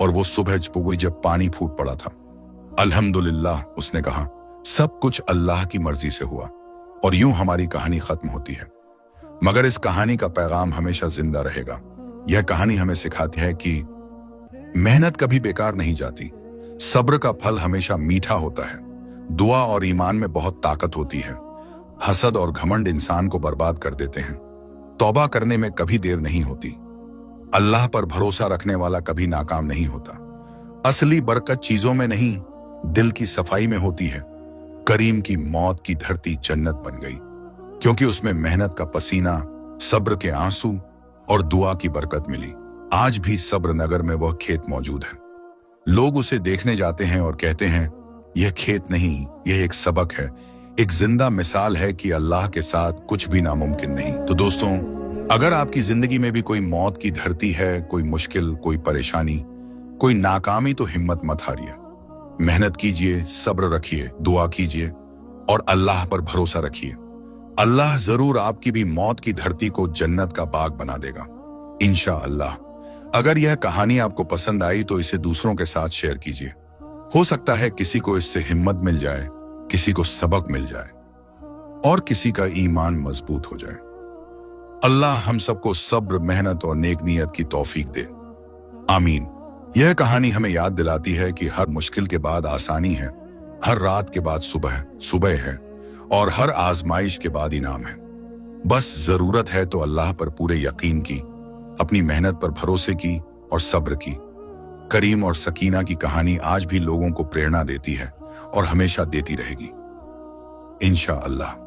और वो सुबह जब पानी फूट पड़ा था। अल्हम्दुलिल्लाह, उसने कहा, सब कुछ अल्लाह की मर्जी से हुआ। और यूं हमारी कहानी खत्म होती है, मगर इस कहानी का पैगाम हमेशा जिंदा रहेगा। यह कहानी हमें सिखाती है कि मेहनत कभी बेकार नहीं जाती। सब्र का फल हमेशा मीठा होता है। दुआ और ईमान में बहुत ताकत होती है। हसद और घमंड इंसान को बर्बाद कर देते हैं। तौबा करने में कभी देर नहीं होती। अल्लाह पर भरोसा रखने वाला कभी नाकाम नहीं होता। असली बरकत चीजों में नहीं, दिल की सफाई में होती है। करीम की मौत की धरती जन्नत बन गई, क्योंकि उसमें मेहनत का पसीना, सब्र के आंसू और दुआ की बरकत मिली। आज भी सब्र नगर में वह खेत मौजूद है। लोग उसे देखने जाते हैं और कहते हैं, यह खेत नहीं, यह एक सबक है, एक जिंदा मिसाल है कि अल्लाह के साथ कुछ भी नामुमकिन नहीं। तो दोस्तों, अगर आपकी जिंदगी में भी कोई मौत की धरती है, कोई मुश्किल, कोई परेशानी, कोई नाकामी, तो हिम्मत मत हारिए। मेहनत कीजिए, सब्र रखिए, दुआ कीजिए और अल्लाह पर भरोसा रखिए। अल्लाह जरूर आपकी भी मौत की धरती को जन्नत का बाग बना देगा, इंशाअल्लाह। अगर यह कहानी आपको पसंद आई तो इसे दूसरों के साथ शेयर कीजिए। हो सकता है किसी को इससे हिम्मत मिल जाए, किसी को सबक मिल जाए और किसी का ईमान मजबूत हो जाए। अल्लाह हम सबको सब्र, मेहनत और नेक नियत की तौफीक दे। आमीन। यह कहानी हमें याद दिलाती है कि हर मुश्किल के बाद आसानी है, हर रात के बाद सुबह है और हर आजमाइश के बाद इनाम है। बस जरूरत है तो अल्लाह पर पूरे यकीन की, अपनी मेहनत पर भरोसे की और सब्र की। करीम और सकीना की कहानी आज भी लोगों को प्रेरणा देती है और हमेशा देती रहेगी, इंशाअल्लाह।